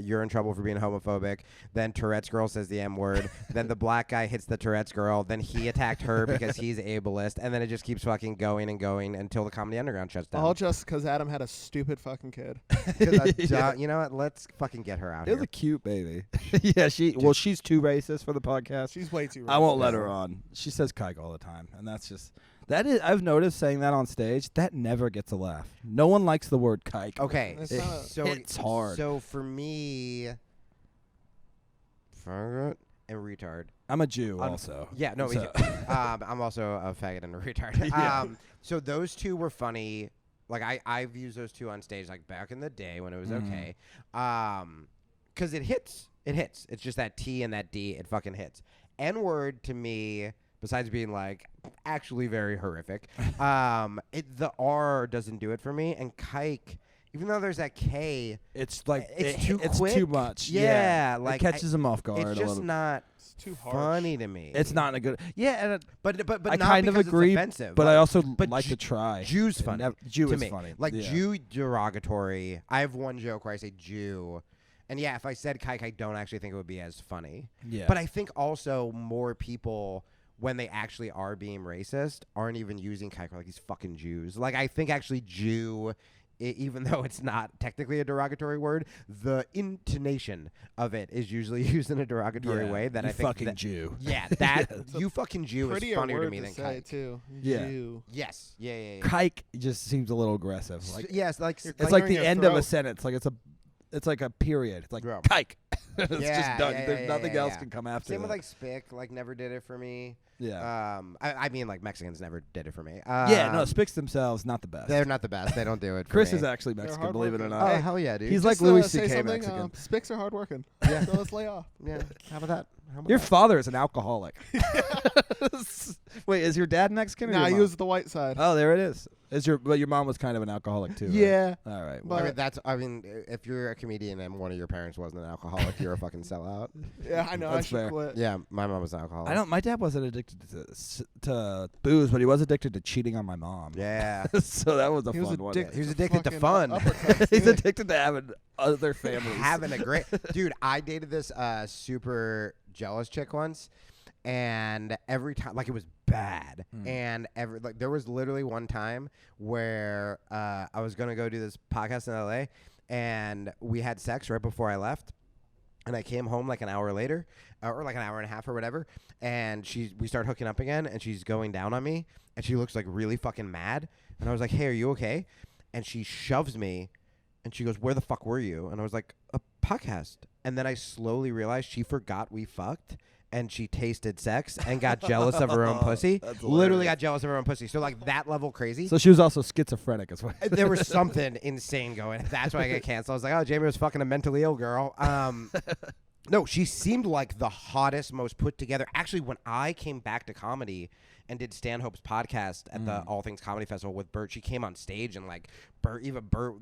you're in trouble for being homophobic, then Tourette's girl says the M-word, then the black guy hits the Tourette's girl, then he attacked her because he's ableist, and then it just keeps fucking going and going until the Comedy Underground shuts down. All just because Adam had a stupid fucking kid. 'Cause I Yeah. don't- you know what? Let's fucking get her out It was here. a cute baby. Yeah, she's too racist for the podcast. She's way too. I won't let racist. her on. She says kike all the time, and that's just I've noticed saying that on stage, that never gets a laugh. No one likes the word kike. Okay, It's It not a- so hits hard. So for me, faggot and retard. I'm a Jew Un- also. Yeah, no, me So- too. I'm also a faggot and a retard. Yeah. So those two were funny. Like I've used those two on stage like back in the day when it was Mhm. okay. 'Cause it hits. It hits. It's just that T and that D. It fucking hits. N-word to me, besides being like actually very horrific, the R doesn't do it for me. And kike, even though there's that K, It's like It's too it's quick. too much. Yeah, like, it catches them off guard it's a just little. not It's too harsh. funny to me. It's not a good. Yeah, and But I not kind of because agree, It's offensive. but Like, I also but like Ju- to try. Jew's And funny Jew to is me. funny. Like yeah. Jew derogatory. I have one joke where I say Jew, and yeah, if I said kike, I don't actually think it would be as funny. Yeah. But I think also more people, when they actually are being racist, aren't even using kike like these fucking Jews. Like I think actually Jew, even though it's not technically a derogatory word, the intonation of it is usually used in a derogatory Yeah, way. That you I think fucking that, Jew. yeah, that It's a you fucking Jew is Prettier funnier to word me to than say kike. too. Yeah. Jew. Yes, yeah. Kike just seems a little aggressive. Like Yes, like You're it's like clearing the your end of a throat. sentence. Like it's like a period. It's like Yeah. kike. It's Yeah, just done. yeah, There's yeah, nothing yeah, else yeah. can come after same with that. like Spick, like never did it for me. Yeah. I mean like Mexicans never did it for me. Yeah, no, Spicks themselves not the best. They're not the best. They don't do it. For Chris me. is actually They're Mexican, believe it or hardworking. not. Oh hell yeah, dude. He's like Just, Louis say C.K. something, Mexican. Spicks are hardworking. Yeah. So let's lay off. yeah. How about that? How about Your that? father is an alcoholic. Wait, is your dad Mexican or Nah, your he mom? was the white side. Oh, there it is. But your mom was kind of an alcoholic too. Right? Yeah. All right. But- I mean, if you're a comedian and one of your parents wasn't an alcoholic, you're a fucking sellout. Yeah, I know. I That's should fair. quit. Yeah, my mom was an alcoholic. My dad wasn't addicted to booze, but he was addicted to cheating on my mom. Yeah. So that was a He was fun one. addicted. He was addicted to fucking fun. uppercuts, He's dude. addicted to having other families. Having a great dude. I dated this super jealous chick once, and every time, like, it was bad. And there was literally one time where I was gonna go do this podcast in LA, and we had sex right before I left. And I came home like an hour later, or like an hour and a half or whatever, and we start hooking up again, and she's going down on me, and she looks like really fucking mad. And I was like, "Hey, are you okay?" And she shoves me, and she goes, "Where the fuck were you?" And I was like, "A podcast." And then I slowly realized she forgot we fucked, and she tasted sex and got jealous of her own pussy. That's Literally hilarious. got jealous of her own pussy. So like that level crazy. So she was also schizophrenic as well. There was something insane going. That's why I got canceled. I was like, oh, Jamie was fucking a mentally ill girl. No, she seemed like the hottest, most put together. Actually, when I came back to comedy and did Stanhope's podcast at the All Things Comedy Festival with Bert, she came on stage and like Bert,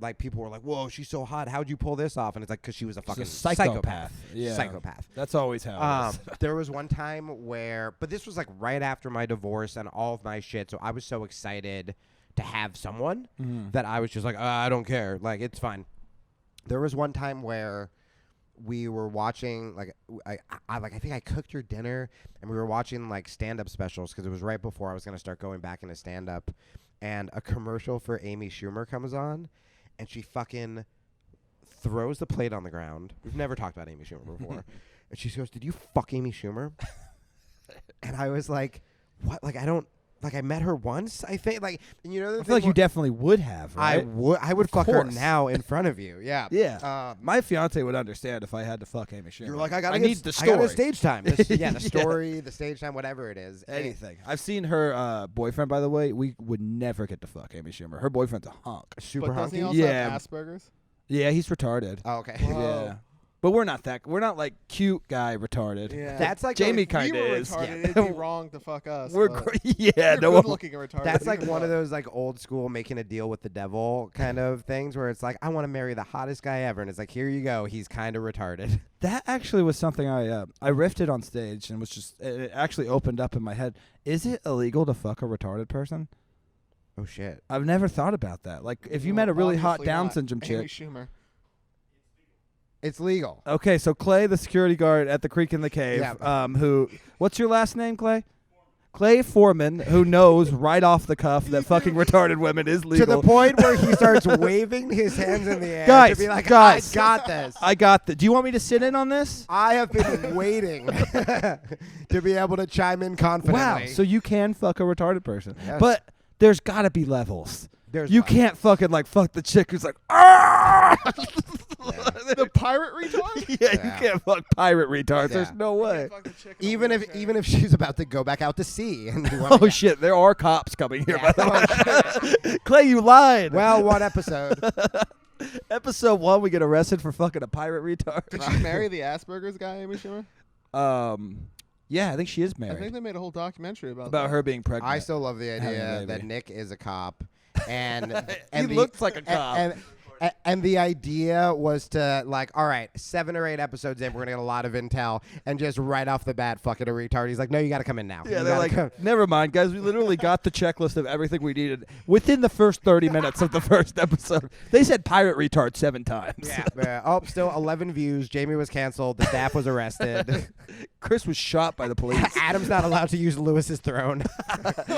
like people were like, whoa, she's so hot. How'd you pull this off? And it's like, because she was a fucking psychopath. Yeah. Psychopath. That's always how it is. There was one time where, but this was like right after my divorce and all of my shit. So I was so excited to have someone that I was just like, I don't care. Like, it's fine. There was one time where we were watching, like, I think I cooked her dinner, and we were watching like stand-up specials because it was right before I was going to start going back into stand-up, and a commercial for Amy Schumer comes on, and she fucking throws the plate on the ground. We've never talked about Amy Schumer before. And she goes, "Did you fuck Amy Schumer?" And I was like, what? Like, I don't, like, I met her once, I think. Like, and you know, I feel like you definitely would have, right? I would Of fuck her course. now in front of you. Yeah. Yeah. My fiance would understand if I had to fuck Amy Schumer. You're like, I need the I got story. a stage time. The story, the stage time, whatever it is. Anything. I've seen her boyfriend, by the way. We would never get to fuck Amy Schumer. Her boyfriend's a hunk. Super But doesn't he hunky. also Yeah. have Asperger's? Yeah, he's retarded. Oh, okay. Whoa. Yeah. But we're not like cute guy retarded. Yeah. That's like Jamie If we kinda were is. retarded, Yeah. it'd be wrong to fuck us. We're but yeah, you're no good one, looking and retarded. That's like You can one of fuck. those like old school making a deal with the devil kind of things where it's like, I want to marry the hottest guy ever, and it's like, here you go, he's kind of retarded. That actually was something I riffed on stage and was just it actually opened up in my head. Is it illegal to fuck a retarded person? Oh shit. I've never thought about that. Like if you met a really hot Obviously Down not. syndrome Amy chick. Schumer. It's legal. Okay, so Clay, the security guard at the Creek in the Cave, Yeah. who, what's your last name, Clay? Clay Foreman, who knows right off the cuff that fucking retarded women is legal. To the point where he starts waving his hands in the air Guys, to be like, guys. I got this. I got the. Do you want me to sit in on this? I have been waiting to be able to chime in confidently. Wow, so you can fuck a retarded person, Yes. but there's got to be levels. There's You levels. can't fucking like fuck the chick who's like, ah! The pirate retard? Yeah, Yeah. you can't fuck pirate retards. Yeah. There's no way. Fuck the chick in a even wheelchair. if she's about to go back out to sea and do Oh shit, there are cops coming here. Yeah. By the way, Clay, you lied. Well, one episode. Episode 1, we get arrested for fucking a pirate retard. Did she marry the Asperger's guy, Amy Schumer? Yeah, I think she is I think married. they made a whole documentary about About that. her being pregnant. I still love the Having a idea baby. that Nick is a cop, and He looks like a cop. And the idea was to, like, all right, 7 or 8 episodes in, we're gonna get a lot of intel, and just right off the bat, fucking a retard. He's like, no, you got to come in now. Yeah, You they're gotta like, come. never mind, guys. We literally got the checklist of everything we needed within the first 30 minutes of the first episode. They said pirate retard 7 times. Yeah. Oh, still 11 views. Jamie was canceled. The staff was arrested. Chris was shot by the police. Adam's not allowed to use Lewis's throne.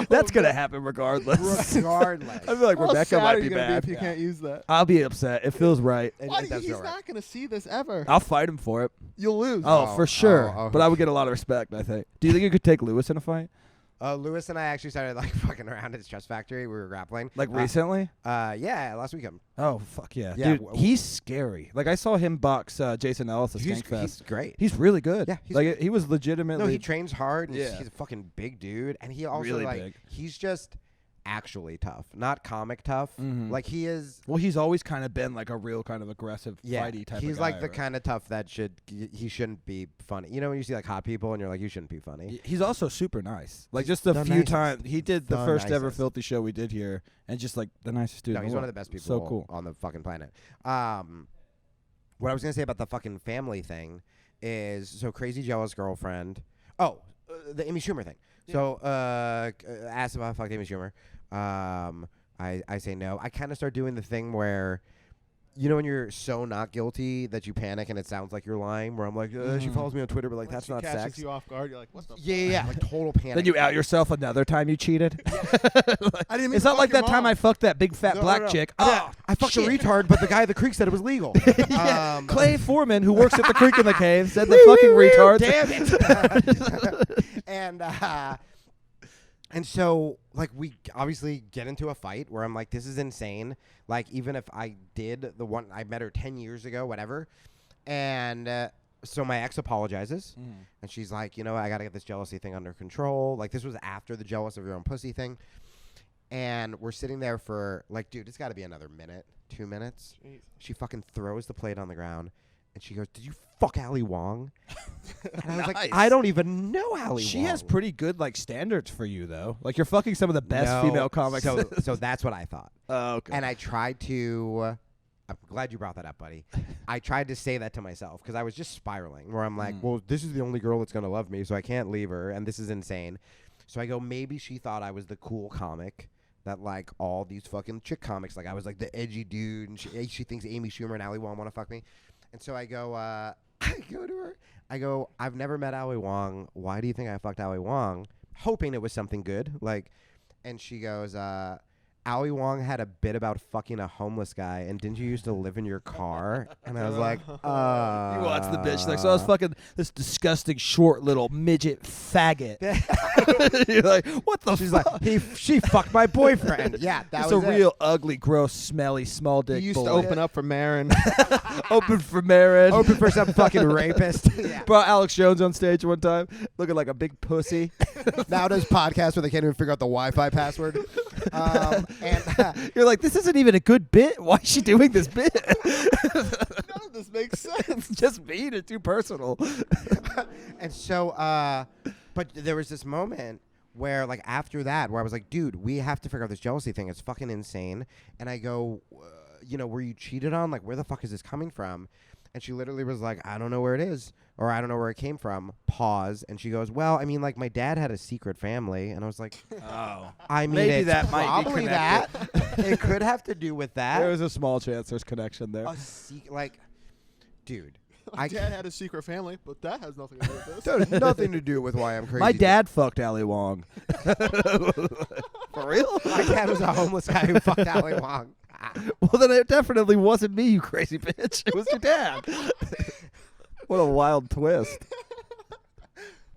That's going to happen regardless. Regardless. I feel like How Rebecca sad might are be you gonna bad. if you can't use that? I'll be upset. It feels right. And- Why and do you, that's he's all right. not going to see this ever. I'll fight him for it. You'll lose. Oh, for sure. oh. But I would get a lot of respect, I think. Do you think you could take Lewis in a fight? Lewis and I actually started like fucking around at his chess factory. We were grappling. Like recently? Yeah, last weekend. Oh, fuck yeah. Yeah, Dude, he's scary. Like, I saw him box Jason Ellis at He's Skankfest. great. He's really good. Yeah, he's- like he was legitimately. No, he trains hard. And Yeah. he's a fucking big dude, and he also Really like big. he's just actually tough, not comic tough. Mhm. Like he is. Well, he's always kind of been like a real kind of aggressive, Yeah, fighty type he's of guy. like the right? kind of tough that he shouldn't be funny. You know when you see like hot people and you're like, you shouldn't be funny. He's also super nice. Like He's just a the few nicest. times he did the The first ever nicest. filthy show we did here, and just like the nicest dude. No, in he's the one of world. the best people So cool. on the fucking planet. What I was gonna say about the fucking family thing is so crazy jealous girlfriend. Oh, the Amy Schumer thing. Yeah. So asked if I fucked Amy Schumer. I say no. I kind of start doing the thing where, you know, when you're so not guilty that you panic and it sounds like you're lying. Where I'm like, she follows me on Twitter, but like When that's she not catches sex. you off guard, you're like, what the Yeah, like total panic. Then you out yourself another time you cheated. I didn't mean It's to not fuck like your that time mom. I fucked that big fat No, black no. chick. Yeah, Oh, I fucked shit. a retard, but the guy at the creek said it was legal. Yeah, Clay Foreman, who works at the Creek in the Cave, said the fucking retard. Damn it. And so, like, we obviously get into a fight where I'm like, this is insane. Like, even if I did the one, I met her 10 years ago, whatever. And so my ex apologizes. And she's like, you know, I got to get this jealousy thing under control. Like, this was after the jealous of your own pussy thing. And we're sitting there for, like, dude, it's got to be another minute, 2 minutes. Jeez. She fucking throws the plate on the ground. And she goes, did you fuck Ali Wong? And I was Nice. like, I don't even know Ali She Wong. has pretty good like standards for you though. Like you're fucking some of the best No, female comics. So that's what I thought. Oh, okay. And I tried to. I'm glad you brought that up, buddy. I tried to say that to myself because I was just spiraling. Where I'm like, well, this is the only girl that's gonna love me, so I can't leave her, and this is insane. So I go, maybe she thought I was the cool comic that like all these fucking chick comics, like I was like the edgy dude, and she thinks Amy Schumer and Ali Wong want to fuck me. And so I go, I go to her. I go, I've never met Ali Wong. Why do you think I fucked Ali Wong? Hoping it was something good. Like, and she goes, Ali Wong had a bit about fucking a homeless guy, and didn't you used to live in your car? And I was like, you watch the bitch like, so I was fucking this disgusting short little midget faggot. You're like, what the She's fuck? like, she fucked my boyfriend. Yeah, that It's was a it. real ugly, gross, smelly, small dick. You used to boy. open up for Marin. Open for marriage. Open for some fucking rapist. Yeah. Brought Alex Jones on stage one time, looking like a big pussy. Now does podcasts where they can't even figure out the Wi-Fi password. And You're like, this isn't even a good bit. Why is she doing this bit? None of this makes sense. It's just mean or too personal. and so, but there was this moment where, like, after that, where I was like, dude, we have to figure out this jealousy thing. It's fucking insane. And I go, you know, were you cheated on? Like, where the fuck is this coming from? And she literally was like, I don't know where it is, or I don't know where it came from. Pause. And she goes, well, I mean, like, my dad had a secret family. And I was like, Oh. I mean, Maybe it's that might be probably connected. that. It could have to do with that. There was a small chance there's connection there. Like, dude, My dad had a secret family, but that has nothing to do with this. that has nothing to do with why I'm crazy. My dad fucked Ali Wong. For real? My dad was a homeless guy who fucked Ali Wong. Well, then it definitely wasn't me, you crazy bitch. It was your dad. What a wild twist.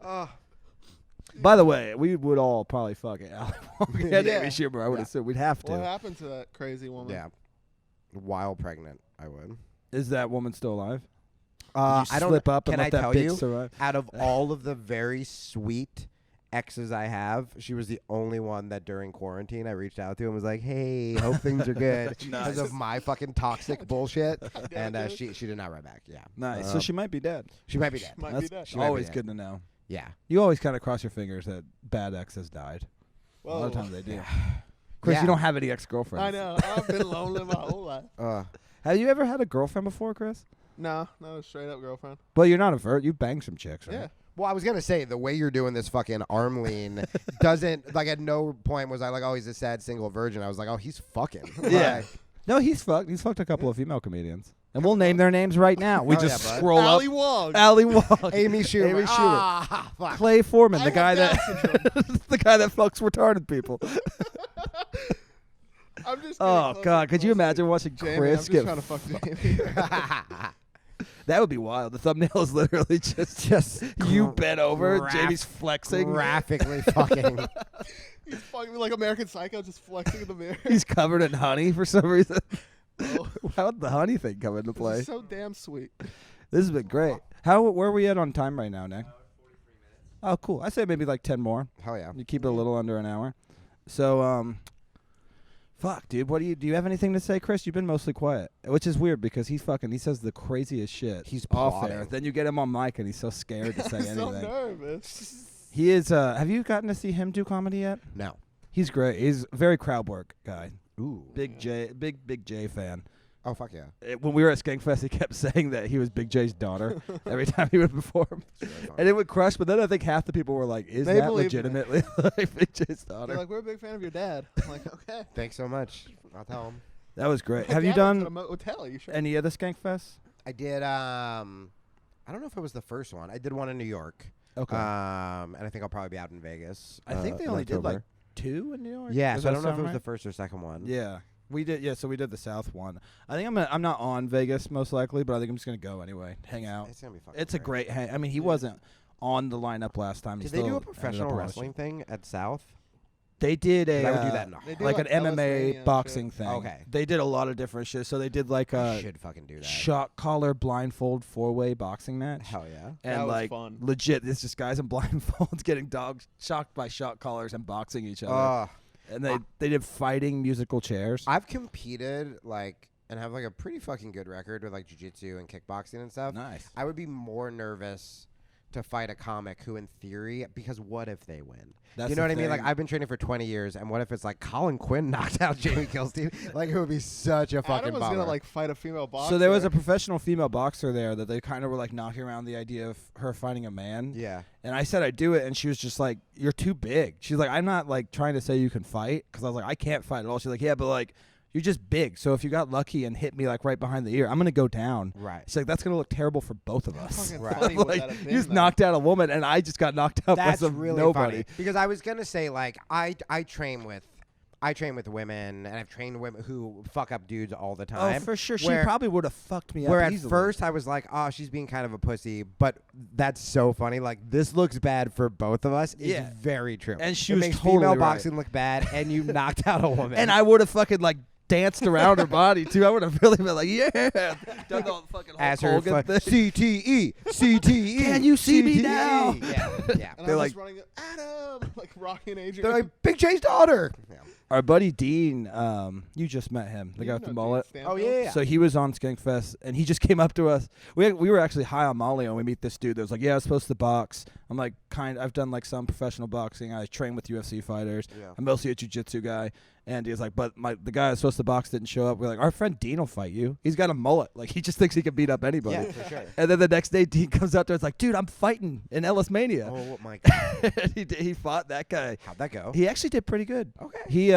By the way, we would all probably fuck it. Ali Wong and Yeah. Amy Schumer, I would assume. We'd have to. What happened to that crazy woman? Yeah. While pregnant, I would. Is that woman still alive? Did you I don't slip up and can let I that tell bitch you, survive? out of all of the very sweet exes I have, she was the only one that during quarantine I reached out to and was like, hey, hope things are good because of my fucking toxic bullshit. And she did not write back. Yeah. Nice. So she might be dead. She might be dead. Might That's be dead. She might be always dead. good to know. Yeah. You always kind of cross your fingers that bad exes died. A lot of Whoa. times they do. Chris, Yeah. you don't have any ex-girlfriends. I know. I've been lonely my whole life. Have you ever had a girlfriend before, Chris? No, straight up girlfriend. Well, you're not a vert. You banged some chicks, right? Yeah. Well, I was going to say, the way you're doing this fucking arm lean doesn't, like, at no point was I like, oh, he's a sad single virgin. I was like, oh, he's fucking. Yeah. Like, No, he's fucked. He's fucked a couple of female comedians. And we'll name their names right now. We Oh, just yeah, bud. scroll Ali up. Wong. Ali Wong. Amy Schumer. Amy Schumer. Ah, fuck. Clay Foreman, the I guy have that Down syndrome. the guy that fucks retarded people. I'm just. Oh getting God, could you closer. imagine watching Jamie, Chris I'm just get? trying to fuck Jamie. That would be wild. The thumbnail is literally just you bent over, graph- Jamie's flexing. Graphically fucking. He's fucking me like American Psycho, just flexing in the mirror. He's covered in honey for some reason. Oh, How'd the honey thing come into this play? is so damn sweet. This has been great. Where are we at on time right now, Nick? Oh, cool. I say maybe like 10 more. Hell yeah. You keep it a little under an hour. So, Fuck, dude. What do you have anything to say, Chris? You've been mostly quiet, which is weird because he says the craziest shit. He's off plotting. air. Then you get him on mic and he's so scared to say I'm so anything. nervous. He is. Have you gotten to see him do comedy yet? No. He's great. He's a very crowd work guy. Ooh. Big J fan. Oh, fuck yeah. When we were at Skankfest, he kept saying that he was Big J's daughter every time he would perform. Really fun. And it would crush, but then I think half the people were like, is They that believed it. legitimately like Big J's They're daughter? like, we're a big fan of your dad. I'm like, okay. Thanks so much. I'll tell him. That was great. My Have you dad works at done a motel? You sure? any other Skankfest? I did, I don't know if it was the first one. I did one in New York. Okay. And I think I'll probably be out in Vegas. I think they in only did like October. 2 in New York. Yeah, Does so I that don't know if sound it was right? the first or second one. Yeah. We did, yeah. So we did the South one. I think I'm not on Vegas most likely, but I think I'm just gonna go anyway, hang out. It's gonna be fucking It's a great hang. I mean, he wasn't on the lineup last time. Did they do a professional wrestling thing at South? They did a I would do that in a They do like an like MMA LSmania boxing shit. thing. Okay. They did a lot of different shit. So they did like I a should fucking do that. shot collar blindfold 4-way boxing match. Hell yeah. And That was like fun. legit, it's just guys in blindfolds getting dogs shocked by shot collars and boxing each other. And they did fighting musical chairs. I've competed like and have like a pretty fucking good record with like jiu-jitsu and kickboxing and stuff. Nice. I would be more nervous to fight a comic who in theory, because what if they win? That's You know the what I mean? Like thing. I've been training for 20 years, and what if it's like Colin Quinn knocked out Jamie Kilstein? Like it would be such a fucking Adam was bummer. gonna like fight a female boxer. So there was a professional female boxer there that they kind of were like knocking around the idea of her fighting a man. Yeah. And I said I'd do it, and she was just like, "You're too big." She's like, "I'm not like trying to say you can fight," because I was like, "I can't fight at all." She's like, "Yeah, but like you're just big. So if you got lucky and hit me like right behind the ear, I'm gonna go down." Right. She's like, "That's gonna look terrible for both of How us." fucking Right. funny would Like that have you been, just though? knocked out a woman, and I just got knocked out by That's some really nobody. funny because I was gonna say like I train with women, and I've trained women who fuck up dudes all the time. Oh, for sure. She Where- probably would have fucked me Where up at easily. first I was like, oh, she's being kind of a pussy, but that's so funny. Like this looks bad for both of us. Is Yeah. very true. And she it was makes totally female right. boxing look bad, and you knocked out a woman. And I would have fucking like danced around her body too. I would have really been like, yeah, done the fucking Hulk as her Hogan thing. CTE, CTE. Can you see me CTE. now? Yeah, yeah. And They're I'm like- just running, Adam, like Rocky and Adrian. They're like Big J's daughter. Yeah. Our buddy Dean, you just met him, the guy with the mullet. Oh yeah. So he was on Skankfest, and he just came up to us. We were actually high on Molly, and we meet this dude that was like, "Yeah, I was supposed to box." I'm like, I've done like some professional boxing. I train with UFC fighters. Yeah. I'm mostly a jiu-jitsu guy. And he was like, "But the guy that's supposed to box didn't show up." We're like, "Our friend Dean will fight you. He's got a mullet. Like he just thinks he can beat up anybody." Yeah, for sure. And then the next day, Dean comes out there. It's like, "Dude, I'm fighting in Ellis-Mania." Oh my god. And he fought that guy. How'd that go? He actually did pretty good. Okay.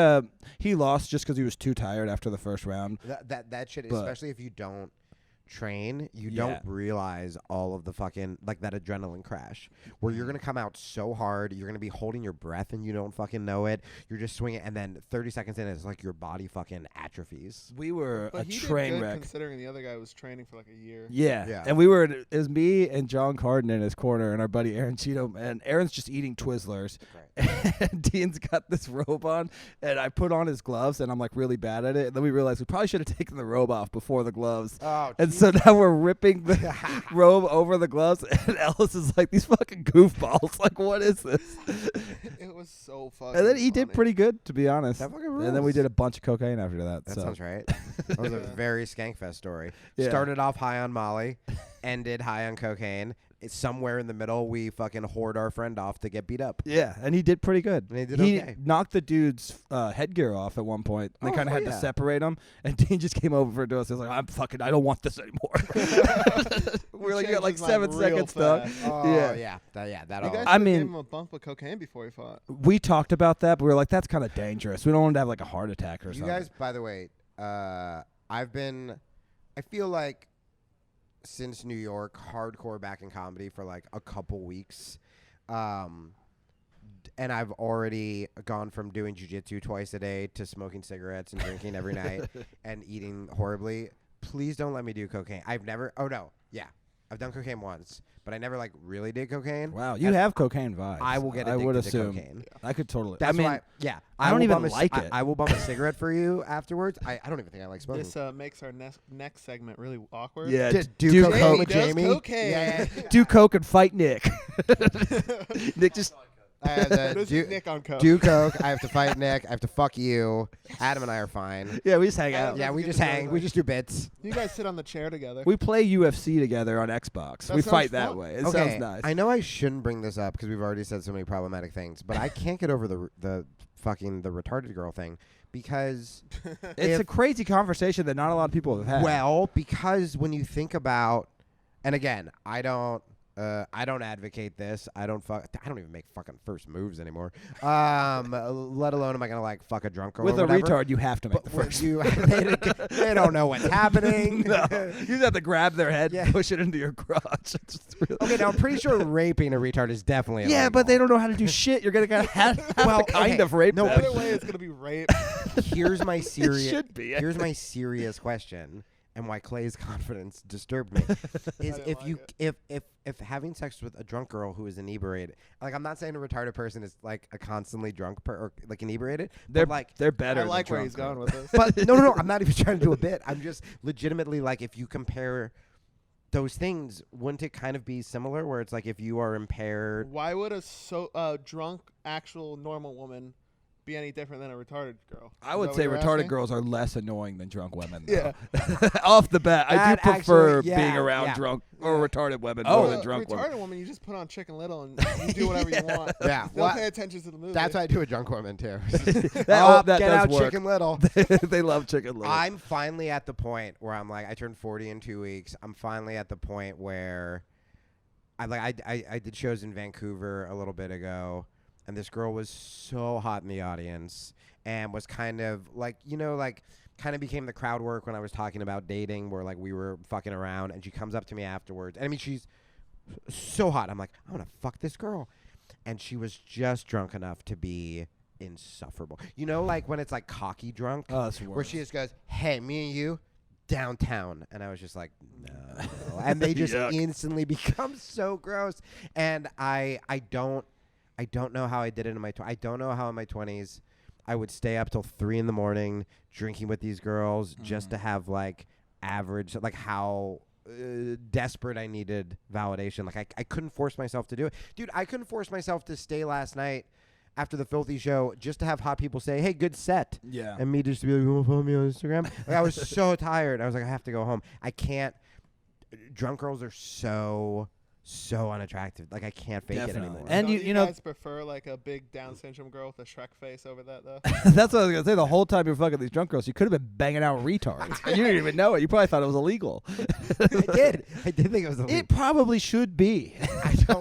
He lost just because he was too tired after the first round. That shit, But- especially if you don't train, you Yeah. don't realize all of the fucking like that adrenaline crash where you're gonna come out so hard, you're gonna be holding your breath and you don't fucking know it. You're just swinging, and then 30 seconds in, it's like your body fucking atrophies. We were But a he train did good wreck. considering the other guy was training for like a year. Yeah. Yeah. And it was me and John Carden in his corner and our buddy Aaron Cheatham. And Aaron's just eating Twizzlers. And Dean's got this robe on. And I put on his gloves and I'm like really bad at it. And then we realized we probably should have taken the robe off before the gloves. Oh, And so now we're ripping the robe over the gloves. And Ellis is like, these fucking goofballs. Like, what is this? It was so fucking And then he did funny. pretty good, to be honest. That fucking And then we rules. did a bunch of cocaine after that. That so. sounds right. That was a very Skankfest story. Yeah. Started off high on Molly, ended high on cocaine. It's somewhere in the middle, we fucking hoard our friend off to get beat up. Yeah, and he did pretty good. And he did okay. knocked the dude's headgear off at one point. They Oh, kind of had yeah. to separate him, and Dean just came over to us. He was like, I don't want this anymore. We're like, you got like Changes 7 real seconds though. fast. Oh, Yeah. yeah. That You all. guys I should've mean- gave him a bump of cocaine before he fought. We talked about that, but we were like, that's kind of dangerous. We don't want him to have like a heart attack or You something. guys, by the way, I feel like since New York, hardcore back in comedy for like a couple weeks. And I've already gone from doing jiu-jitsu twice a day to smoking cigarettes and drinking every night and eating horribly. Please don't let me do cocaine. I've done cocaine once, but I never like really did cocaine. Wow, you And have cocaine vibes. I will get I addicted would to assume. cocaine. I could totally. That's I mean, why, yeah. I don't will even bum a c- like I- it. I will bum a cigarette for you afterwards. I don't even think I like smoking. This makes our next segment really awkward. yeah, Just do do coke. coke with does Jamie. cocaine. Yeah. Do coke and fight Nick. Nick just I have to This is Nick on coke. do coke. I have to fight Nick. I have to fuck you. Adam and I are fine. Yeah, we just hang out. Adam- Yeah, we get just together. hang. We just do bits. You guys sit on the chair together. We play UFC together on Xbox. That We sounds fight that fun. way. It Okay, sounds nice. I know I shouldn't bring this up because we've already said so many problematic things, but I can't get over the retarded girl thing because It's a crazy conversation that not a lot of people have had. well, because when you think about, and again, I don't advocate this. I don't even make fucking first moves anymore. Let alone am I gonna like fuck a drunk girl with or a whatever. retard, you have to make the But first. they don't know what's happening. No, you just have to grab their head, Yeah. and push it into your crotch. It's just really Okay, now I'm pretty sure raping a retard is definitely yeah, illegal. but they don't know how to do shit. You're gonna have Well, to kind okay. of rape No, them. Either way, it's gonna be rape. Here's my It serious. should be. Here's my serious question, and why Clay's confidence disturbed me is didn't if like you it. if having sex with a drunk girl who is inebriated, like I'm not saying a retarded person is like a constantly drunk or like inebriated, They're but like. they're better. I like than where he's drunk going girls. with this. But no, I'm not even trying to do a bit. I'm just legitimately like, if you compare those things, wouldn't it kind of be similar? Where it's like if you are impaired. Why would a drunk, actual, normal woman be any different than a retarded girl? I Is would that say what you're retarded asking? girls are less annoying than drunk women. Yeah. Though. Off the bat, I That do prefer actually- being yeah, around yeah. drunk or Yeah. retarded women Oh. more than A drunk retarded women. woman, you just put on Chicken Little and you do whatever you want. Yeah, They'll well, pay attention to the movie. that's why I do a drunk woman too. That Up, that get does out, work. Chicken Little. They love Chicken Little. I'm finally at the point where I'm like, I turned 40 in 2 weeks. I'm finally at the point where I did shows in Vancouver a little bit ago, and this girl was so hot in the audience and was kind of like, kind of became the crowd work when I was talking about dating, where like we were fucking around, and she comes up to me afterwards. And I mean, she's so hot. I'm like, I want to fuck this girl. And she was just drunk enough to be insufferable. You know, like when it's like cocky drunk, oh, that's where worse. she just goes, "Hey, me and you, downtown," and I was just like, "No," and they just Yuck. instantly become so gross. And I don't know how I did it in my I don't know how in my 20s I would stay up till 3 a.m. drinking with these girls just to have like average, like how desperate I needed validation. Like I couldn't force myself to do it, dude. I couldn't force myself to stay last night after the Filthy show just to have hot people say, "Hey, good set." Yeah. And me just to be like, "You want to follow me on Instagram?" Like, I was so tired. I was like, I have to go home. I can't. Drunk girls are so unattractive. Like I can't fake Definitely. it anymore. And Don't you know- guys prefer like a big Down syndrome girl with a Shrek face over that though? That's what I was gonna say. The whole time you're fucking these drunk girls, you could have been banging out retards. And you didn't even know it. You probably thought it was illegal. I did think it was illegal. It probably should be. I don't.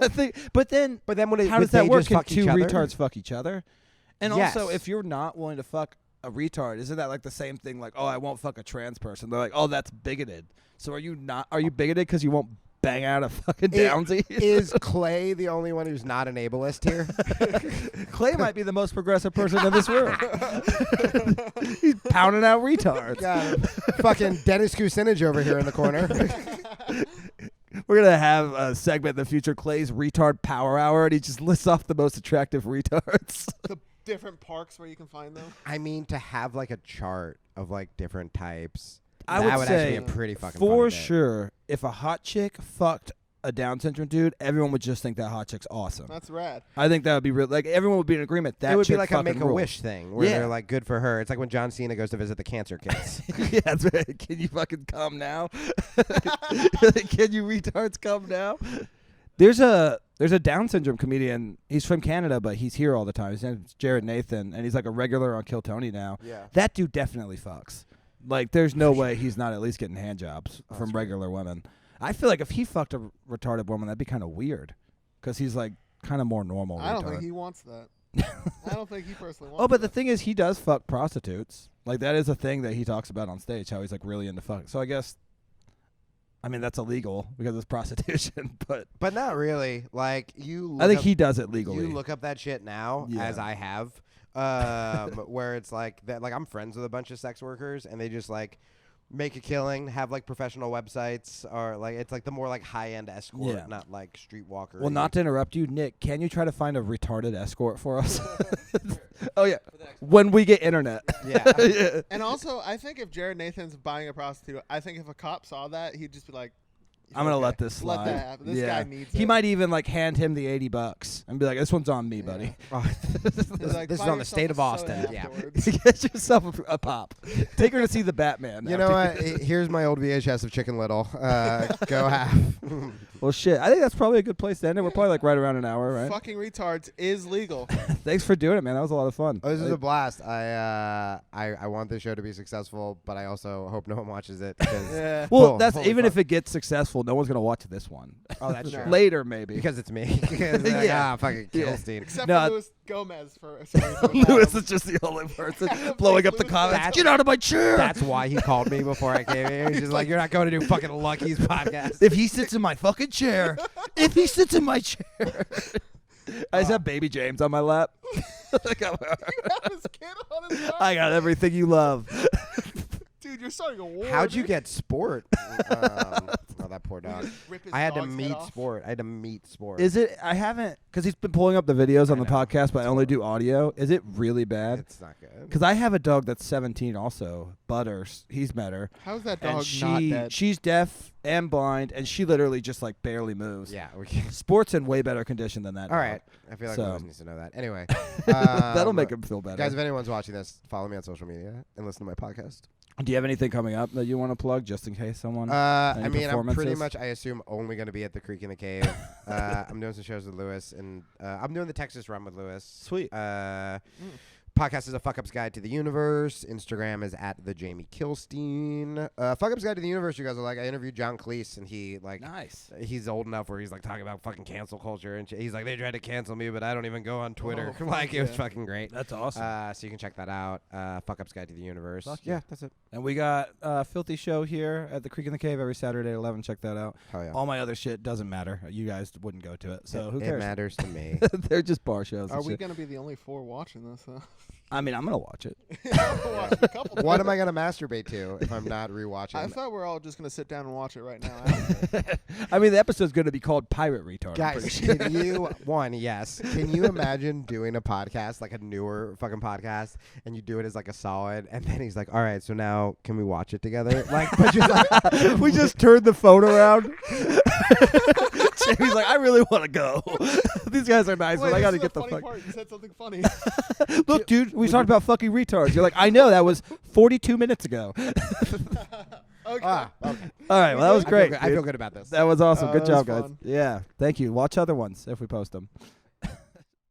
But then, But then when it, how would does that they work? just Can fuck two each other? retards fuck each other? And also, Yes. if you're not willing to fuck a retard, isn't that like the same thing? Like, oh, I won't fuck a trans person. They're like, oh, that's bigoted. So are you not? Are you bigoted because you won't bang out a fucking downsy? Is Clay the only one who's not an ableist here? Clay might be the most progressive person in this room. He's pounding out retards. Got fucking Dennis Kucinich over here in the corner. We're gonna have a segment in the future, Clay's retard power hour, and he just lists off the most attractive retards. The different parks where you can find them. I mean, to have like a chart of like different types. I that would actually say be a pretty fucking For funny bit. sure, if a hot chick fucked a Down syndrome dude, everyone would just think that hot chick's awesome. That's rad. I think that would be real. Like everyone would be in agreement. That It would be chick like a fucking Make-A-Wish thing where Yeah. they're like, good for her. It's like when John Cena goes to visit the cancer kids. rules. Yeah, that's right. Can you fucking come now? Can you retards come now? There's a Down syndrome comedian. He's from Canada, but he's here all the time. His name's Jared Nathan, and he's like a regular on Kill Tony now. Yeah. That dude definitely fucks. Like, there's no way he's not at least getting hand jobs from that's regular women. I feel like if he fucked a retarded woman, that'd be kind of weird, because he's like kind of more normal. I don't retard. think he wants that. I don't think he personally wants Oh, but the that. thing is, he does fuck prostitutes. Like, that is a thing that he talks about on stage, how he's like really into fuck. So I guess, I mean, that's illegal because it's prostitution, but But not really. Like, you look I think up, he does it legally. you look up that shit now, Yeah. as I have, where it's like that. Like, I'm friends with a bunch of sex workers, and they just like make a killing, have like professional websites, or like it's like the more like high end escort, Yeah. not like streetwalker. Well, not to interrupt you, Nick, can you try to find a retarded escort for us? Oh, yeah. When we get internet. Yeah. Yeah. And also, I think if Jared Nathan's buying a prostitute, I think if a cop saw that, he'd just be like, I'm gonna Okay. let this slide. Let that happen. This yeah. guy needs He it. might even like hand him the $80 and be like, "This one's on me, buddy. Oh, He's like, this is buy on the state yourself of a soda Austin. Yeah. afterwards. Get yourself a pop. Take her to see the Batman." You know after- what? Here's my old VHS of Chicken Little. Go have. Well, shit. I think that's probably a good place to end it. We're probably like right around an hour, right? Fucking retards is legal. Thanks for doing it, man. That was a lot of fun. Oh, this is a blast. I want this show to be successful, but I also hope no one watches it. 'Cause Yeah. Well, Cool. that's Holy even fuck. if it gets successful, no one's gonna watch this one. Oh, that's No. true. Later, maybe. Because it's me. Because like, Yeah. fucking Yeah. Kilstein. Except No, for Luis Gomez for some reason. Lewis is just the only person blowing up the Lewis comments. Gomez. Get out of my chair! That's why he called me before I came here. He's just like, you're not going to do fucking Lucky's podcast. If he sits in my fucking chair, if he sits in my chair. I just have baby James on my lap. This kid on his I got everything you love. Dude, you're starting a war. How'd you dude. get Sport? Oh, that poor dog. Rip his I had to dog's head meet off? Sport. I had to meet Sport. Is it? I haven't, because he's been pulling up the videos on I the know. podcast, but I only do audio. Is it really bad? It's not good. Because I have a dog that's 17 also, Butters. He's met her. How's that And dog not dead? she's deaf and blind, and she literally just like barely moves. Yeah. We can. Sport's in way better condition than that. All dog. right. I feel like So- Lewis needs to know that. Anyway. That'll make him feel better. Guys, if anyone's watching this, follow me on social media and listen to my podcast. Do you have anything coming up that you want to plug, just in case someone? I Any mean, I'm pretty performances? much, I assume, only going to be at the Creek in the Cave. I'm doing some shows with Lewis, and I'm doing the Texas run with Lewis. Sweet. Podcast is a Fuck Up's Guide to the Universe. Instagram is at the Jamie Kilstein. Fuck Up's Guide to the Universe, you guys are like, I interviewed John Cleese, and he, like, Nice. he's old enough where he's, like, talking about fucking cancel culture, and he's like, they tried to cancel me, but I don't even go on Twitter. Oh, like, it was yeah. fucking great. That's awesome. So you can check that out. Fuck Up's Guide to the Universe. Fuck Yeah, yeah. that's it. And we got a Filthy Show here at the Creek in the Cave every Saturday at 11. Check that out. Hell yeah. All my other shit doesn't matter. You guys wouldn't go to it, so who It cares? matters to me. They're just bar shows. Are and we shit. going to be the only four watching this? I mean, I'm gonna watch it. I'll watch a couple What times. am I gonna masturbate to if I'm not rewatching? I thought we're all just going to sit down and watch it right now. I mean, the episode's gonna be called Pirate Retard. I'm pretty Guys, sure. can you yes? Can you imagine doing a podcast, like a newer fucking podcast, and you do it as like a solid, and then he's like, "All right, so now can we watch it together?" Like, but just like, we just turned the phone around. Jamie's like, I really want to go. These guys are nice, Wait, but I this got to is get the the funny fuck. part. You said something funny. Look, dude, we talked about fucking retards. You're like, I know that was 42 minutes ago. Okay. okay. All right, well that was great. I feel dude. good about this. That was awesome. Good that job, was guys. fun. Yeah, thank you. Watch other ones if we post them.